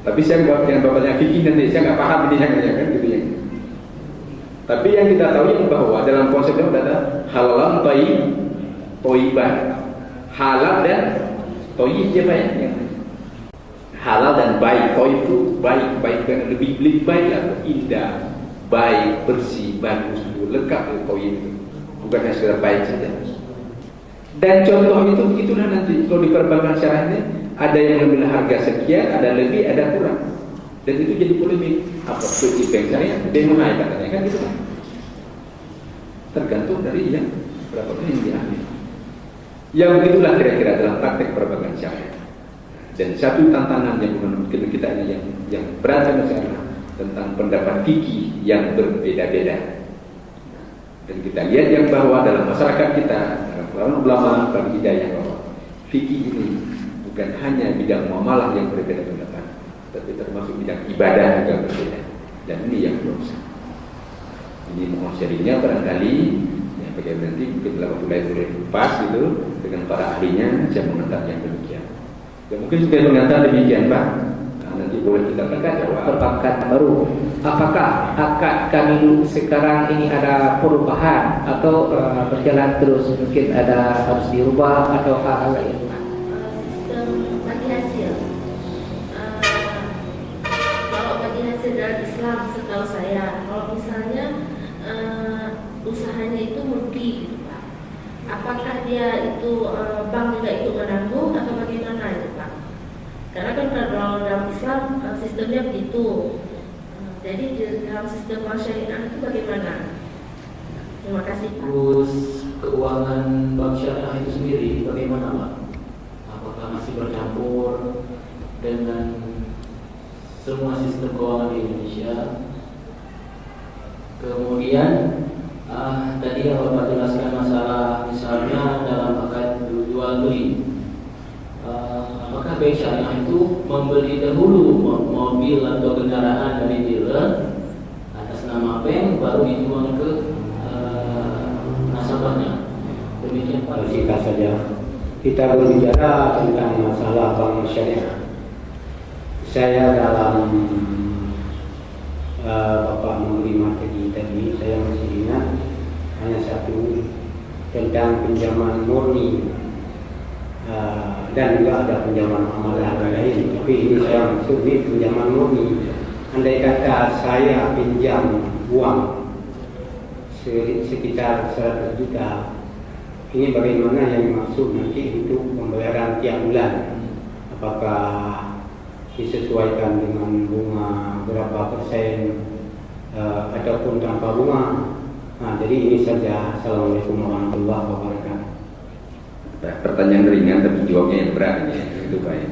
Tapi saya nggak yang bapaknya fikih nanti saya nggak paham ini yang kan gitu ya. Tapi yang kita tahu yang bahwa dalam konsepnya ada halal toibah, halal dan toib ya Pak ya. Halal dan baik, toib itu baik lebih baik atau indah, baik, bersih, bagus, lengkap toib itu. Bukan hanya sekedar baik saja. Dan contoh itu begitulah nanti kalau di perbankan syariah ini ada yang lebih harga sekian, ada lebih, ada kurang. Dan itu jadi polemik. Apa itu bank syariah? Demai katanya kan gitu kan. Tergantung dari yang berapa yang diambil. Yang begitulah kira-kira dalam praktek perbankan syariah. Dan satu tantangan yang mungkin kita ini yang berat sekarang tentang pendapat fikih yang berbeda-beda. Dan kita lihat yang bahwa dalam masyarakat kita, dalam ulama bagi hidayah bahwa fikih ini bukan hanya bidang muamalah yang berbeda pendapat, tapi termasuk bidang ibadah juga berbeda. Dan ini yang belum sah. Ini mohon sharingnya barangkali ya, bagaimana nanti mungkin waktu lain boleh pas gitu dengan para ahlinya saya mengantar yang demikian. Ya mungkin juga mengantar demikian Pak. Nanti boleh kita perbankan baru. Apakah akad kami sekarang ini ada perubahan atau berjalan terus, mungkin ada harus dirubah atau hal lain? Sistem bagi hasil. Kalau bagi hasil dalam Islam setahu saya, kalau misalnya usahanya itu multi gitu Pak. Apakah dia itu bank juga ikut menanggung atau bagaimana itu Pak? Karena kan kalau dalam Islam sistemnya begitu. Jadi dalam sistem bank syariah itu bagaimana? Terima kasih Pak. Terus keuangan bank syariah itu sendiri bagaimana Pak? Apakah masih bercampur dengan semua sistem keuangan di Indonesia? Kemudian tadi yang Bapak jelaskan masalah misalnya dalam akad jual beli. Apakah bank syariah itu membeli dahulu mobil atau kendaraan dari dealer atas nama bank baru dijual ke nasabahnya? Demikian Pak. Singkat saja, kita berbicara tentang masalah bank syariah. Saya dalam Bapak memberi materi tadi, saya masih ingat hanya satu tentang pinjaman murni. Dan juga ada pinjaman amalah lain. Tapi ini saya maksud ini pinjaman murni. Andai kata saya pinjam uang sekitar 100 juta, ini bagaimana yang dimaksud nanti untuk pembayaran tiap bulan? Apakah disesuaikan dengan bunga berapa persen ataupun tanpa bunga? Nah, jadi ini saja. Assalamualaikum warahmatullahi wabarakatuh. Pertanyaan ringan tapi jawabnya yang berat ya, itu Pak ya.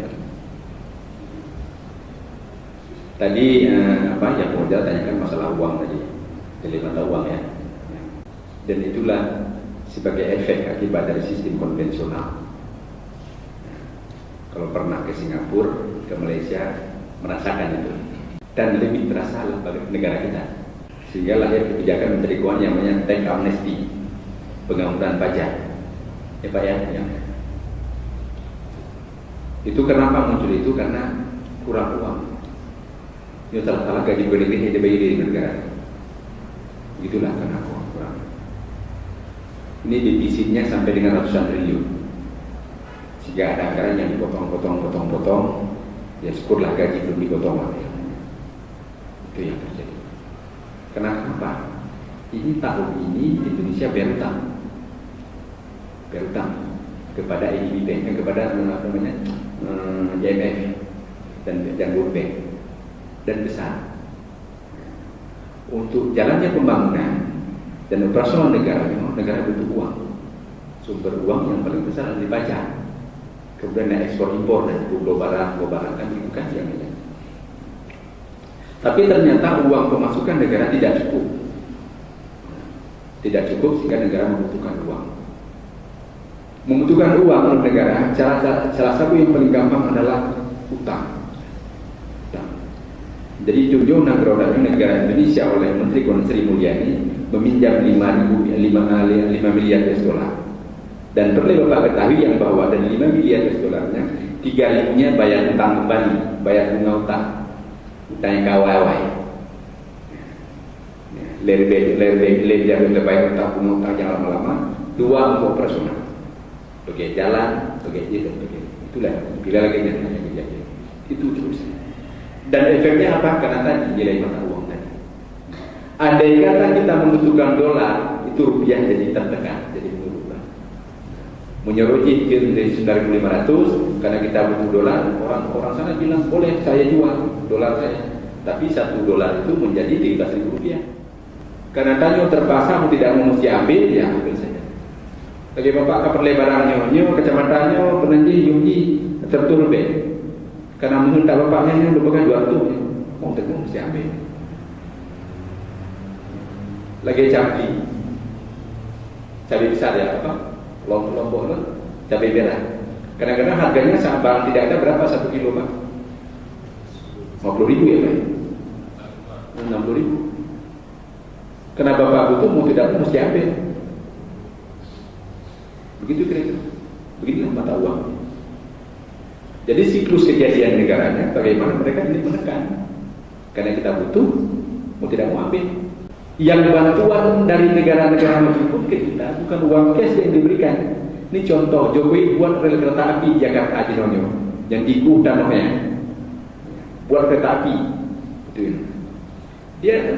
Tadi apa yang mau tanyakan masalah uang tadi, jadi mata uang ya. Dan itulah sebagai efek akibat dari sistem konvensional. Kalau pernah ke Singapura, ke Malaysia, merasakan itu dan lebih terasa bagi negara kita. Sehingga lahir kebijakan Menteri Keuangan yang namanya tax amnesty, pengampunan pajak. Ya Pak ya. Itu kenapa muncul itu? Karena kurang uang. Ini salah gaji negeri di negara. Begitulah karena uang kurang. Ini defisitnya sampai dengan ratusan triliun. Sehingga ada anggaran yang dipotong. Ya syukurlah gaji belum dipotong. Itu yang terjadi. Kenapa? Ini tahun ini Indonesia berutang kepada ADB Bank, kepada IMF dan World Bank, dan besar. Untuk jalannya pembangunan dan operasional negara butuh uang. Sumber uang yang paling besar adalah pajak. kemudian ekspor impor dan global kan itu kan yang ini. Tapi ternyata uang pemasukan negara tidak cukup. Tidak cukup sehingga negara membutuhkan uang. Membutuhkan uang oleh negara, salah satu yang paling gampang adalah utang. Jadi tunjuk negara Indonesia oleh Menteri Keuangan Sri Mulyani meminjam 5 miliar US dollar. Dan perlu Bapak ketahui yang bahwa dari 5 miliar US dollarnya 3.000-nya bayar utang kembali, bayar bunga utang yang kawai. Lebih bayar utang bunga utang yang lama-lama, 2 untuk operasional. Pakai jalan, pakai itulah. Bila lagi yang itu terus. Dan efeknya apa? Karena tadi nilai mata uang tadi. Andai kata kita membutuhkan dolar, itu rupiah jadi tertekan, jadi berubah. Menyoroti dari 9.500 karena kita butuh dolar, orang sana bilang boleh saya jual dolar saya. Tapi 1 dolar itu menjadi 13.000 rupiah. Karena tanyo terpaksa tidak mau mesti ambil, ya ambil saja. Bagi bapak keperlebarannya, kecamatannya, penanji, yungji, terturbe. Karena mengentak bapaknya yang merupakan jual tu, mau tentu mesti ambil. Lagi cabai besar ya apa? Lombok cabai merah. Kadang-kadang harganya saat tidak ada berapa 1 kilo pak? 50.000 ya pak? 60.000. Karena bapak butuh mau tidak mesti ambil. Begitu kira-kira. Beginilah mata uang. Jadi siklus kejadian negaranya bagaimana mereka ini menekan. Karena kita butuh, mau tidak mau ambil. Yang bantuan dari negara-negara maju pun ke kita bukan uang cash yang diberikan. Ini contoh, Jokowi buat rel kereta api Jakarta Ajenonyo yang di Danau. Buat kereta api. Itu. Dia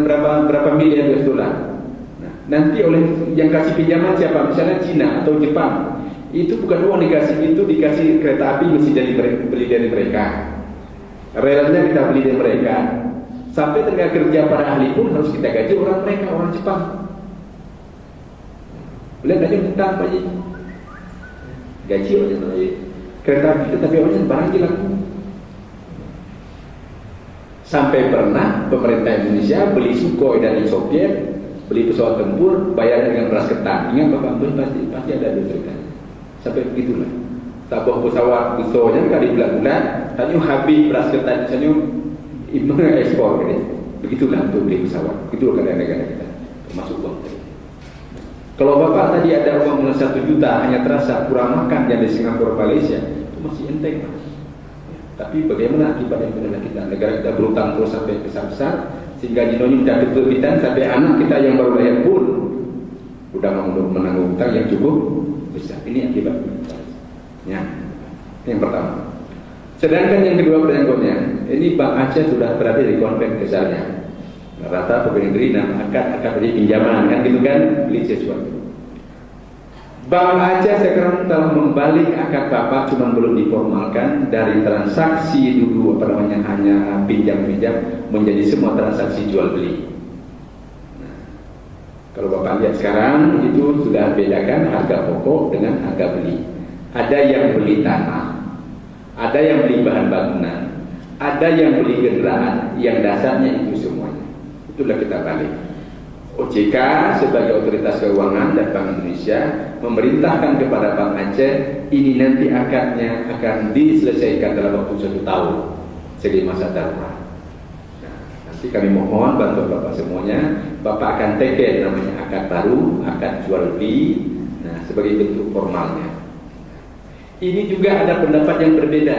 berapa miliar US dollar. Nah, nanti oleh yang kasih pinjaman siapa? Misalnya Cina atau Jepang. Itu bukan uang dikasih kereta api mesti beli dari mereka. Relnya kita beli dari mereka. Sampai tenaga kerja para ahli pun harus kita gaji orang mereka, orang Jepang. Lihat aja tentang apa aja. Gaji aja kereta api itu tapi orangnya barang laku. Sampai pernah pemerintah Indonesia beli Sukhoi dari Soviet, beli pesawat tempur, bayar dengan beras ketan. Ingat Bapak pasti ada cerita. Sampai begitulah. Tabuh pesawat besarnya kali bulan-bulan, tadi habis beras ketan misalnya ekspor gitu. Begitulah untuk beli pesawat. Begitulah keadaan negara kita. Termasuk uang tadi. Kalau Bapak tadi ada uang 1 juta hanya terasa kurang makan yang di Singapura, Malaysia, itu masih enteng Pak. Tapi bagaimana akibat yang benar kita? Negara kita berutang terus sampai besar-besar sehingga jinonnya mencapai keterbitan sampai anak kita yang baru lahir pun sudah menanggung utang yang cukup besar. Ini akibat. Ya, yang pertama. Sedangkan yang kedua berikutnya, ini Bank Aceh sudah berada di konven besarnya. Rata pegawai negeri dan akad dari pinjaman kan gitu kan beli sesuatu. Bank Aceh sekarang telah membalik akad Bapak, cuma belum diformalkan dari transaksi dulu hanya pinjam-pinjam menjadi semua transaksi jual beli. Nah, kalau Bapak lihat sekarang itu sudah bedakan harga pokok dengan harga beli. Ada yang beli tanah, ada yang beli bahan bangunan, ada yang beli kendaraan, yang dasarnya itu semuanya. Itulah kita balik. OJK sebagai otoritas keuangan dan Bank Indonesia memerintahkan kepada Bank Aceh ini nanti akadnya akan diselesaikan dalam waktu 1 tahun sebagai masa darurat. Nah, nanti kami mohon bantuan Bapak semuanya. Bapak akan teken namanya akad baru, akad jual beli. Nah, sebagai bentuk formalnya. Ini juga ada pendapat yang berbeda.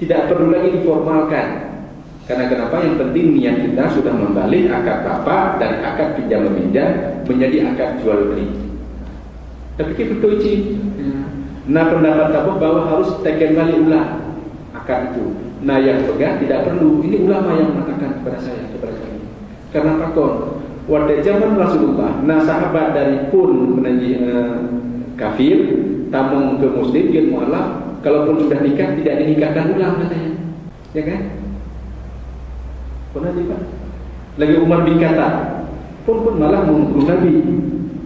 Tidak perlu lagi diformalkan. Karena kenapa? Yang penting niat kita sudah membalik akad Bapak dari akad pinjam meminjam menjadi akad jual beli. Tapi kita tuji. Nah, pendapat Bapak bahwa harus teken balik ulang akad itu. Nah, yang pegang tidak perlu. Ini ulama yang mengatakan kepada saya, kepada kami. Karena pakon pada zaman Rasulullah, nah sahabat dari pun kafir tamung ke muslim dia mualaf, kalaupun sudah nikah tidak dinikahkan ulang katanya, ya kan? Pernah Pak? Lagi Umar bin Khattab pun malah membunuh Nabi.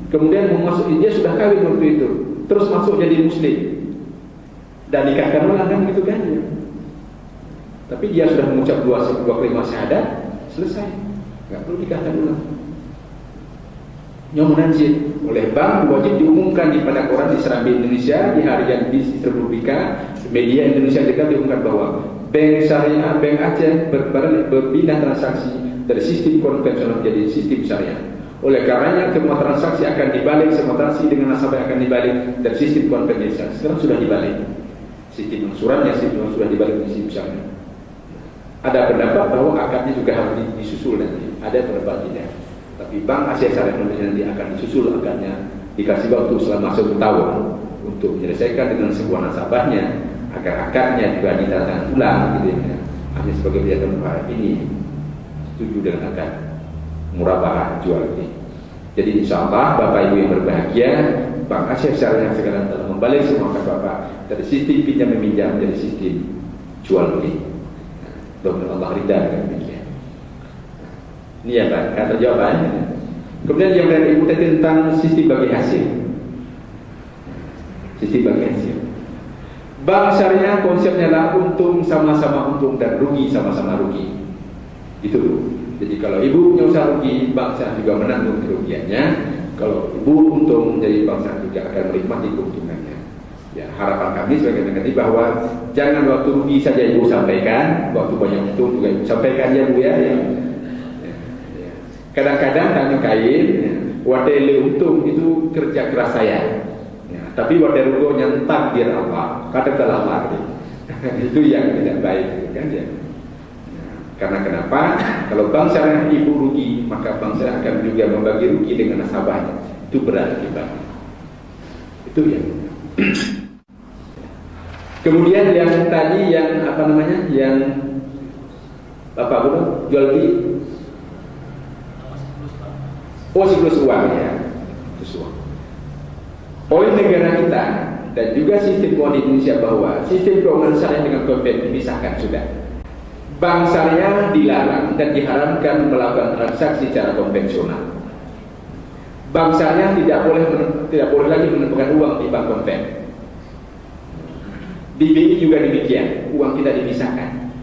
Kemudian mau masuk, dia sudah kawin waktu itu, terus masuk jadi muslim. dan nikahkan ulang kan gitu kan ya. Tapi dia sudah mengucap dua kalimat syahadat, selesai, nggak perlu nikahkan ulang. Yang menanjit oleh bank wajib diumumkan di pada koran di Serambi Indonesia di hari yang dipublikasikan media Indonesia juga diumumkan bahwa Bank Syariah Bank Aceh berpindah transaksi dari sistem konvensional menjadi sistem syariah. Oleh karenanya semua transaksi akan dibalik, semua transaksi dengan nasabah akan dibalik dari sistem konvensional. Sekarang sudah dibalik. Sistem suratnya sistem sudah dibalik di sistem syariah. Ada pendapat bahwa akadnya juga harus disusul nanti. Ada pendapat tidak. Tapi Bank Asia Syariah nanti akan disusul akadnya, dikasih waktu selama 1 tahun untuk menyelesaikan dengan sebuah nasabahnya agar akadnya juga ditandatangani ulang gitu ya. Hanya sebagai penjelasan ini setuju dengan akad murabahah jual ini. Jadi insya Allah Bapak Ibu yang berbahagia, Bank Asia Syariah sekarang telah membalik semua akad Bapak dari sistem pinjam meminjam menjadi sistem jual beli. Mudah-mudahan Allah ridha dengan demikian. Ini ya Pak, kata jawabannya. Kemudian yang lain Ibu tentang sistem bagi hasil. Sistem bagi hasil. Bank syariah konsepnya adalah untung sama-sama untung dan rugi sama-sama rugi. Itu. Jadi kalau Ibu punya usaha rugi, bank syariah juga menanggung kerugiannya. Kalau Ibu untung, jadi bank syariah juga akan menikmati keuntungannya. Ya, harapan kami sebagai negara bahwa jangan waktu rugi saja Ibu sampaikan, waktu banyak untung juga Ibu sampaikan ya Bu ya. Kadang-kadang kami kain, wadai untung itu kerja keras saya. Ya, tapi wadai rugi nyentak dia Allah, kata dalam arti itu yang tidak baik, kan ya. Karena kenapa? Kalau bank syariah Ibu rugi, maka bank syariah akan juga membagi rugi dengan nasabahnya. Itu berat akibat. Itu yang. Kemudian yang tadi yang apa namanya? Yang Bapak Guru jual beli. Oh, siklus uang ya. Siklus uang. Oleh negara kita dan juga sistem keuangan di Indonesia bahwa sistem keuangan syariah dengan konven dipisahkan sudah. Bank syariah dilarang dan diharamkan melakukan transaksi secara konvensional. Bank syariah tidak boleh lagi menempatkan uang di bank konven. Di BI juga demikian, uang kita dipisahkan.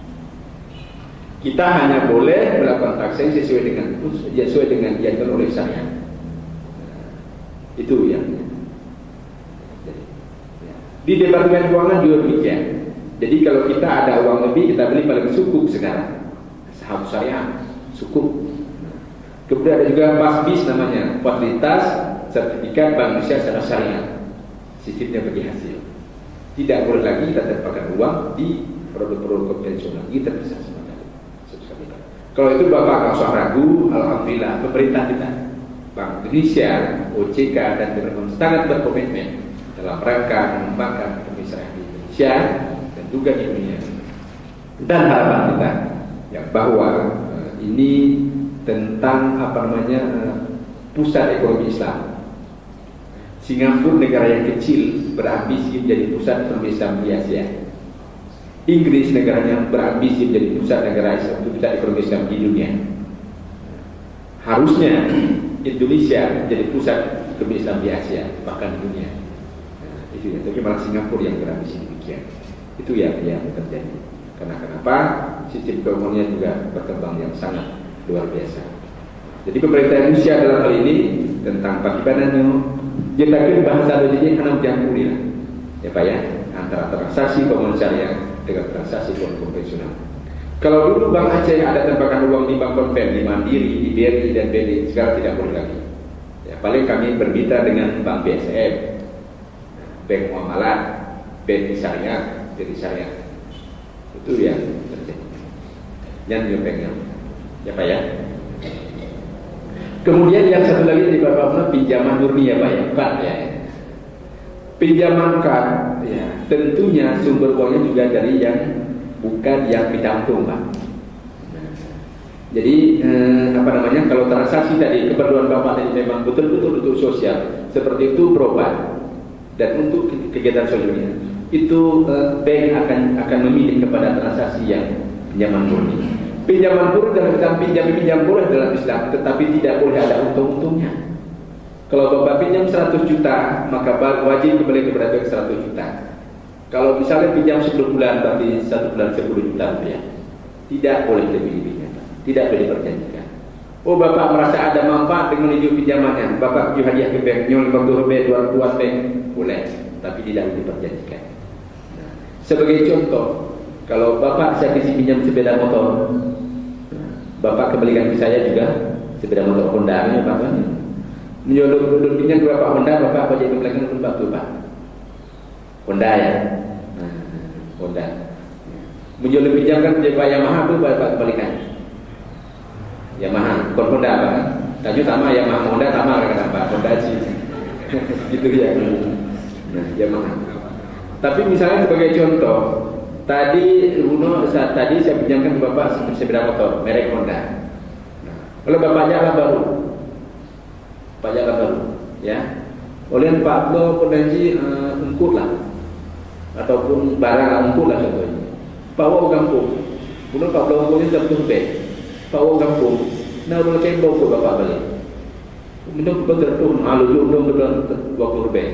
Kita hanya boleh melakukan transaksi sesuai dengan diatur oleh syariah. Itu yang. Di Departemen Keuangan juga demikian. Jadi kalau kita ada uang lebih, kita beli paling sukuk sekarang. Saham syariah, sukuk. Kemudian ada juga FASBIS namanya, Fasilitas Sertifikat Bank Indonesia secara syariah. Sistemnya bagi hasil. Tidak boleh lagi kita tempatkan uang di produk-produk konvensional. Kita bisa semua. Kalau itu Bapak nggak usah ragu, alhamdulillah pemerintah kita, Bank Indonesia, OJK dan teman-teman sangat berkomitmen dalam rangka mengembangkan ekonomi syariah di Indonesia dan juga di dunia. Dan harapan kita ya bahwa ini tentang apa namanya pusat ekonomi Islam. Singapura negara yang kecil berambisi menjadi pusat ekonomi Islam di Asia. Inggris negaranya berambisi menjadi pusat negara Islam, pusat ekonomi Islam di dunia. Harusnya Indonesia menjadi pusat ekonomi Islam di Asia, bahkan di dunia. Itu ya, tapi malah Singapura yang berambisi demikian. Itu yang terjadi. Karena kenapa? Sistem keuangannya juga berkembang yang sangat luar biasa. Jadi pemerintah Indonesia dalam hal ini tentang bagaimana kita bahasa Indonesia karena mencampuri lah, ya Pak ya, antara transaksi keuangan syariah dengan transaksi keuangan konvensional. Kalau dulu Bank Aceh ada tempakan uang di Bank Konven, di Mandiri, di BRI dan BNI, sekarang tidak boleh lagi. Ya, paling kami bermitra dengan Bank BSM, Bank Muamalat, BNI Syariah, itu yang terjadi. Yang dipegang, ya Pak ya. Kemudian yang satu lagi di Bapak pinjaman murni ya Pak ya, kad ya. Pinjaman kad, ya, tentunya sumber uangnya juga dari yang bukan yang pinjaman Pak. Jadi apa namanya, kalau transaksi tadi keperluan Bapak tadi memang betul-betul untuk sosial, seperti itu berobat dan untuk kegiatan sosialnya, itu bank akan memilih kepada transaksi yang pinjaman murni. Pinjaman murni dalam Islam pinjam boleh dalam Islam, tetapi tidak boleh ada untung-untungnya. Kalau Bapak pinjam 100 juta, maka wajib kembali kepada bank 100 juta. Kalau misalnya pinjam 10 bulan berarti 1 bulan 10 juta rupiah. Tidak boleh lebih-lebihnya, tidak boleh diperjanjikan. Oh, bapak merasa ada manfaat dengan itu pinjamannya, bapak pergi hadiah ke bank, nyol 50 rupiah 200 bank, boleh, tapi tidak boleh diperjanjikan. Nah, sebagai contoh, kalau bapak saya kasih pinjam sepeda motor, bapak kembalikan ke saya juga sepeda motor Honda ini bapak. Menyuruh pinjam ke bapak Honda, bapak apa jadi kembalikan ke bapak Pak? Honda ya, Honda. Menyuruh pinjamkan ke Pak Yamaha itu bapak kembalikan. Yamaha, bukan Honda Pak. Tanya sama Yamaha, Honda sama kata Pak. Honda sih, gitu ya. Nah, Yamaha. Tapi misalnya sebagai contoh, tadi saya pinjamkan ke bapak sepeda motor merek Honda. Nah, oleh bapaknya lah baru, ya. Oleh Pak Blo potensi ungkut lah, ataupun barang ungkut lah contohnya. Pak Wo kampung, kemudian Pak Blo ungkutnya tertutup. Pak Wo kampung, nah udah kembali ke bapak balik. Kemudian betul malu juga udah 20 rupiah,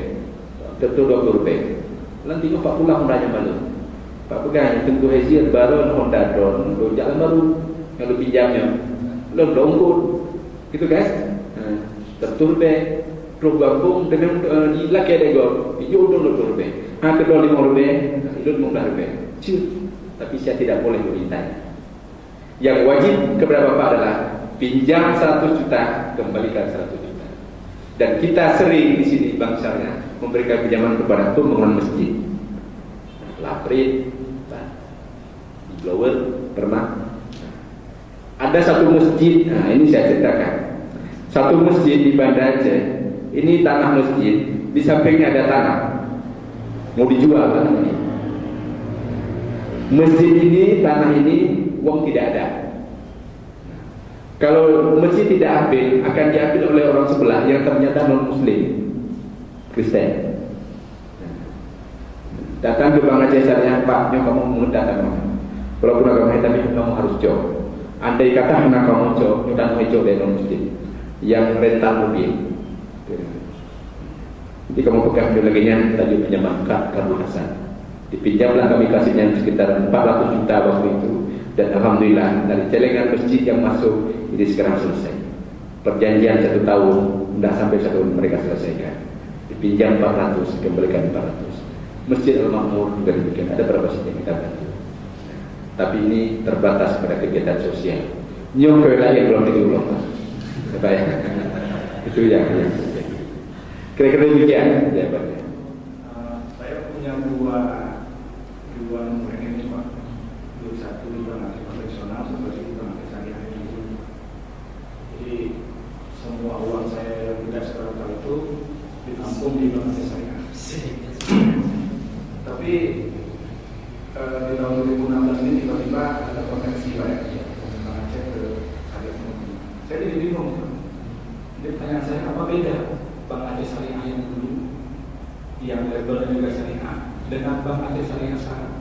tertutup 20 rupiah. Nanti Pak pulang mudahnya malu. Pak pegang tunggu hasil baru Honda Don, jalan baru yang lu pinjamnya, lu ungkut, gitu guys. Tertutup terus gabung dengan di laki ada gol, hijau dong 20 rupiah, kedua 5 rupiah, itu 15 rupiah. Tapi saya tidak boleh berintanya. Yang wajib kepada bapak adalah pinjam 100 juta, kembalikan 100 juta. Dan kita sering di sini bangsanya memberikan pinjaman kepada pembangunan masjid. Laprit, di blower pernah. Ada satu masjid, nah ini saya ceritakan. Satu masjid di Banda Aceh, ini tanah masjid, di sampingnya ada tanah, mau dijual tanah ini. Masjid ini, tanah ini, uang tidak ada. Kalau masjid tidak ambil, akan diambil oleh orang sebelah yang ternyata non Muslim, Kristen. Datang ke Bang Aceh saya, Pak, kamu mau datang, walaupun agama hitam kamu harus jauh. Andai kata anak kamu jauh, dan mau jauh dari non Muslim yang rental mobil. Jadi kamu pegang biologinya tadi pinjaman Karul Hasan. Dipinjamlah kami kasihnya sekitar 400 juta waktu itu. Dan alhamdulillah dari celengan masjid yang masuk ini sekarang selesai. Perjanjian 1 tahun, sudah sampai 1 tahun mereka selesaikan. Dipinjam 400, kembalikan 400. Masjid Al-Makmur juga demikian. Ada berapa sih yang kita bantu. Tapi ini terbatas pada kegiatan sosial. Nyok lagi belum diulang. Baik. Itu yang kira-kira demikian jawabannya. Saya punya dua nomor ini Pak. Satu di bank konvensional, satu di bank syariah. Jadi semua uang saya yang tidak seberapa itu ditampung di bank syariah. Tapi di tahun 2016 ini tiba-tiba ada potensi Pak ya, Bank Aceh ke Syariah. Saya jadi bingung. Jadi pertanyaan saya, apa beda Bank Aceh Syariah yang dulu, yang labelnya juga syariah, dengan Bank Aceh Syariah sekarang?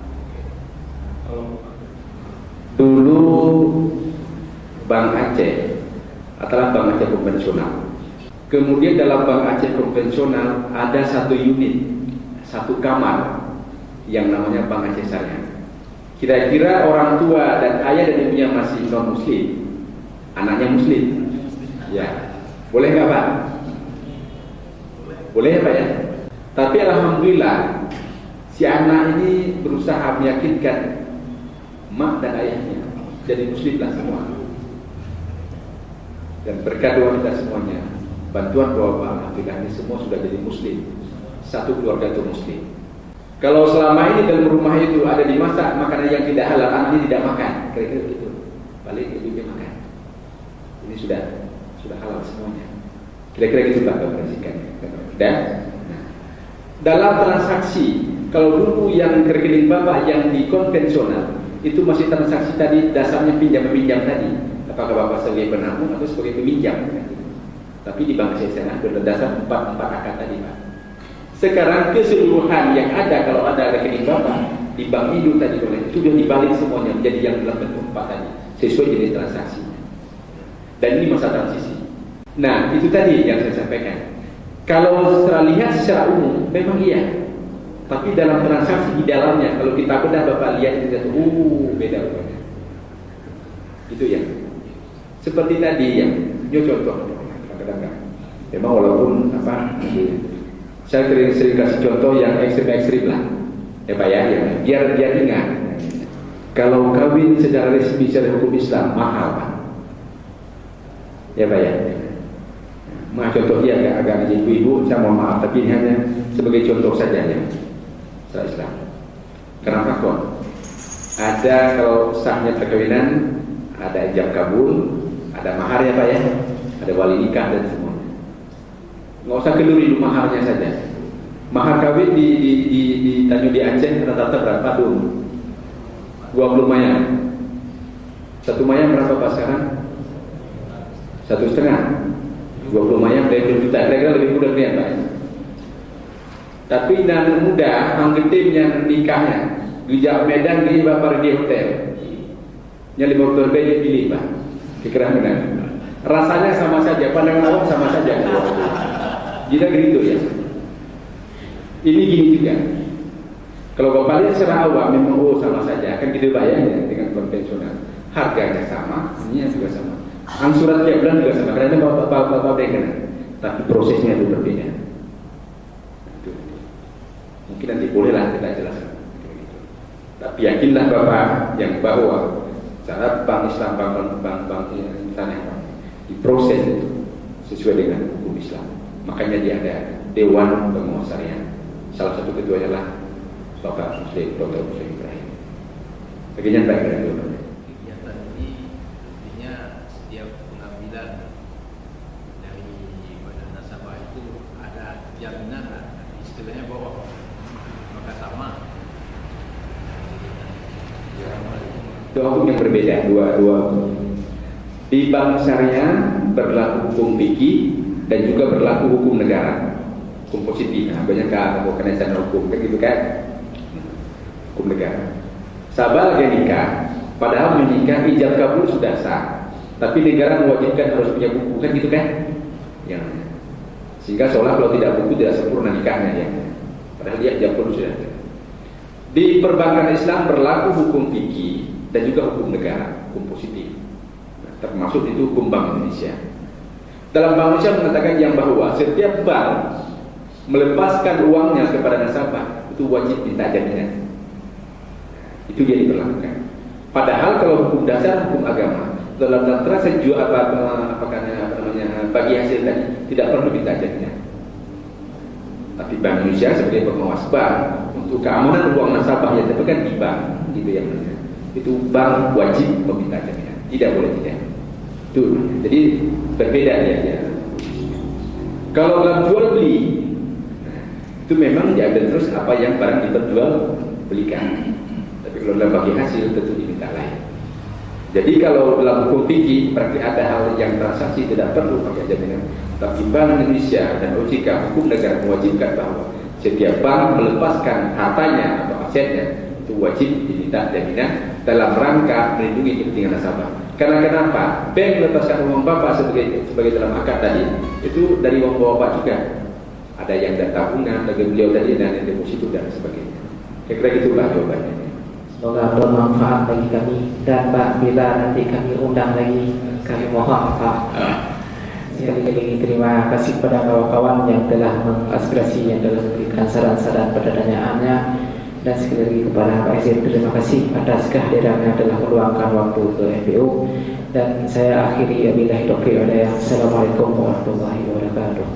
Dulu Bank Aceh adalah Bank Aceh konvensional. Kemudian dalam Bank Aceh konvensional ada satu unit, satu kamar yang namanya Bank Aceh Syariah. Kira-kira orang tua dan ayah dan ibunya masih non Muslim, anaknya Muslim, ya boleh nggak Pak? Boleh ya Pak ya. Tapi alhamdulillah si anak ini berusaha meyakinkan mak dan ayahnya jadi Muslim lah semua. Dan berkat doa kita semuanya, bantuan doa Pak alhamdulillah ini semua sudah jadi Muslim. Satu keluarga itu Muslim. Kalau selama ini dalam rumah itu ada dimasak makanan yang tidak halal, anaknya tidak makan, kira-kira begitu. Paling ibunya makan. Ini sudah halal semuanya. Kira-kira gitu Pak gambarkan. Dan dalam transaksi, kalau dulu yang rekening Bapak yang di konvensional itu masih transaksi tadi dasarnya pinjam-pinjam tadi. Apakah Bapak sebagai penabung atau sebagai peminjam? Tapi di Bank Aceh Syariah berdasar 4 akad tadi Pak. Sekarang keseluruhan yang ada kalau ada rekening Bapak di Bank Indo tadi itu sudah dibalik semuanya menjadi yang dalam bentuk 4 tadi sesuai jenis transaksinya. Dan ini masa transisi. Nah itu tadi yang saya sampaikan. Kalau setelah lihat secara umum memang iya Tapi dalam transaksi di dalamnya, kalau kita bedah Bapak lihat itu beda rupanya. Itu ya. Seperti tadi yang contoh kadang-kadang. Memang walaupun saya sering kasih contoh yang ekstrim lah. Ya Pak ya, biar dia ingat. Kalau kawin secara resmi secara hukum Islam mahal Pak. Ya Pak ya. Contoh dia agak ibu-ibu, saya mohon maaf, tapi ini hanya sebagai contoh saja ya. Secara Islam. Kenapa kok? Ada kalau sahnya perkawinan, ada ijab kabul, ada mahar ya Pak ya, ada wali nikah dan semua. Nggak usah kenduri dulu maharnya saja. Mahar kawin di Tanjung di Aceh rata-rata berapa dulu? 20 mayang. Satu mayang berapa Pak sekarang? 1,5. 20 mayang dari 2 juta. Kira-kira lebih mudah lihat Pak. Tapi dan muda, hampir timnya nikahnya di Medan di Bapak di hotel. Yang 50 dia pilih Pak. Kira benar. Rasanya sama saja, pandangan awam sama saja. Jadi gitu ya. Ini gini juga. Kalau Bapak lihat secara awam memang sama saja, kan gitu bayarnya dengan konvensional. Harganya sama, ininya juga sama. Angsuran tiap bulan juga sama. Karena Bapak kena. Tapi prosesnya itu berbeda. Mungkin nanti bolehlah kita jelaskan. Tapi yakinlah Bapak yang bahwa cara bank Islam, bank misalnya diproses itu sesuai dengan hukum Islam. Makanya dia ada Dewan Pengawas Syariah. Salah satu ketuanya lah Bapak Muslim Dr. Muslim Ibrahim. Bagian baik dari itu. Kegiatan ini artinya setiap pengambilan dari badan nasabah itu ada jaminan, istilahnya bahwa maka sama. Dua hukum yang berbeda, dua hukum. Di bank syariah berlaku hukum fikih dan juga berlaku hukum negara, hukum positif. Nah, banyak kenesan hukum kan gitu kan, hukum negara. Sahabat lagi nikah, padahal menikah ijab kabul sudah sah, tapi negara mewajibkan harus punya buku kan gitu kan, ya. Sehingga seolah kalau tidak buku tidak sempurna nikahnya ya. Padahal dia ijab kabul sudah. Di perbankan Islam berlaku hukum fikih dan juga hukum negara, hukum positif. Nah, termasuk itu hukum Bank Indonesia. Dalam Bank Indonesia mengatakan yang bahwa setiap bank melepaskan uangnya kepada nasabah itu wajib minta jaminan. Itu dia diberlakukan. Padahal kalau hukum dasar, hukum agama dalam transaksi jual bagi hasil tadi tidak perlu minta jaminan. Tapi Bank Indonesia sebagai pengawas bank untuk keamanan uang nasabah yang terpegang di bank, gitu ya. Itu bank wajib meminta jaminan, tidak boleh tidak. Itu jadi berbeda ya. Kalau dalam jual beli itu memang diambil terus apa yang barang diperjual belikan. Tapi kalau dalam bagi hasil tentu diminta lain. Jadi kalau dalam hukum fikih berarti ada hal yang transaksi tidak perlu pakai jaminan. Tapi Bank Indonesia dan OJK hukum negara mewajibkan bahwa setiap bank melepaskan hartanya atau asetnya itu wajib diminta jaminan dalam rangka melindungi kepentingan nasabah. Karena kenapa? Bank melepaskan uang Bapak sebagai dalam akad tadi itu dari uang Bapak juga. Ada yang dari tabungan, bagi beliau tadi dan yang deposito dan sebagainya. Kira-kira itulah jawabannya. Semoga bermanfaat bagi kami dan Pak, bila nanti kami undang lagi kami mohon Pak. Sekali lagi terima kasih kepada kawan-kawan yang telah mengaspirasi, yang telah memberikan saran-saran pada pertanyaannya. Dan sekali lagi kepada Pak Izin terima kasih atas kehadirannya telah meluangkan waktu ke FPU. Dan saya akhiri wabillahi taufiq wal hidayah. Assalamualaikum warahmatullahi wabarakatuh.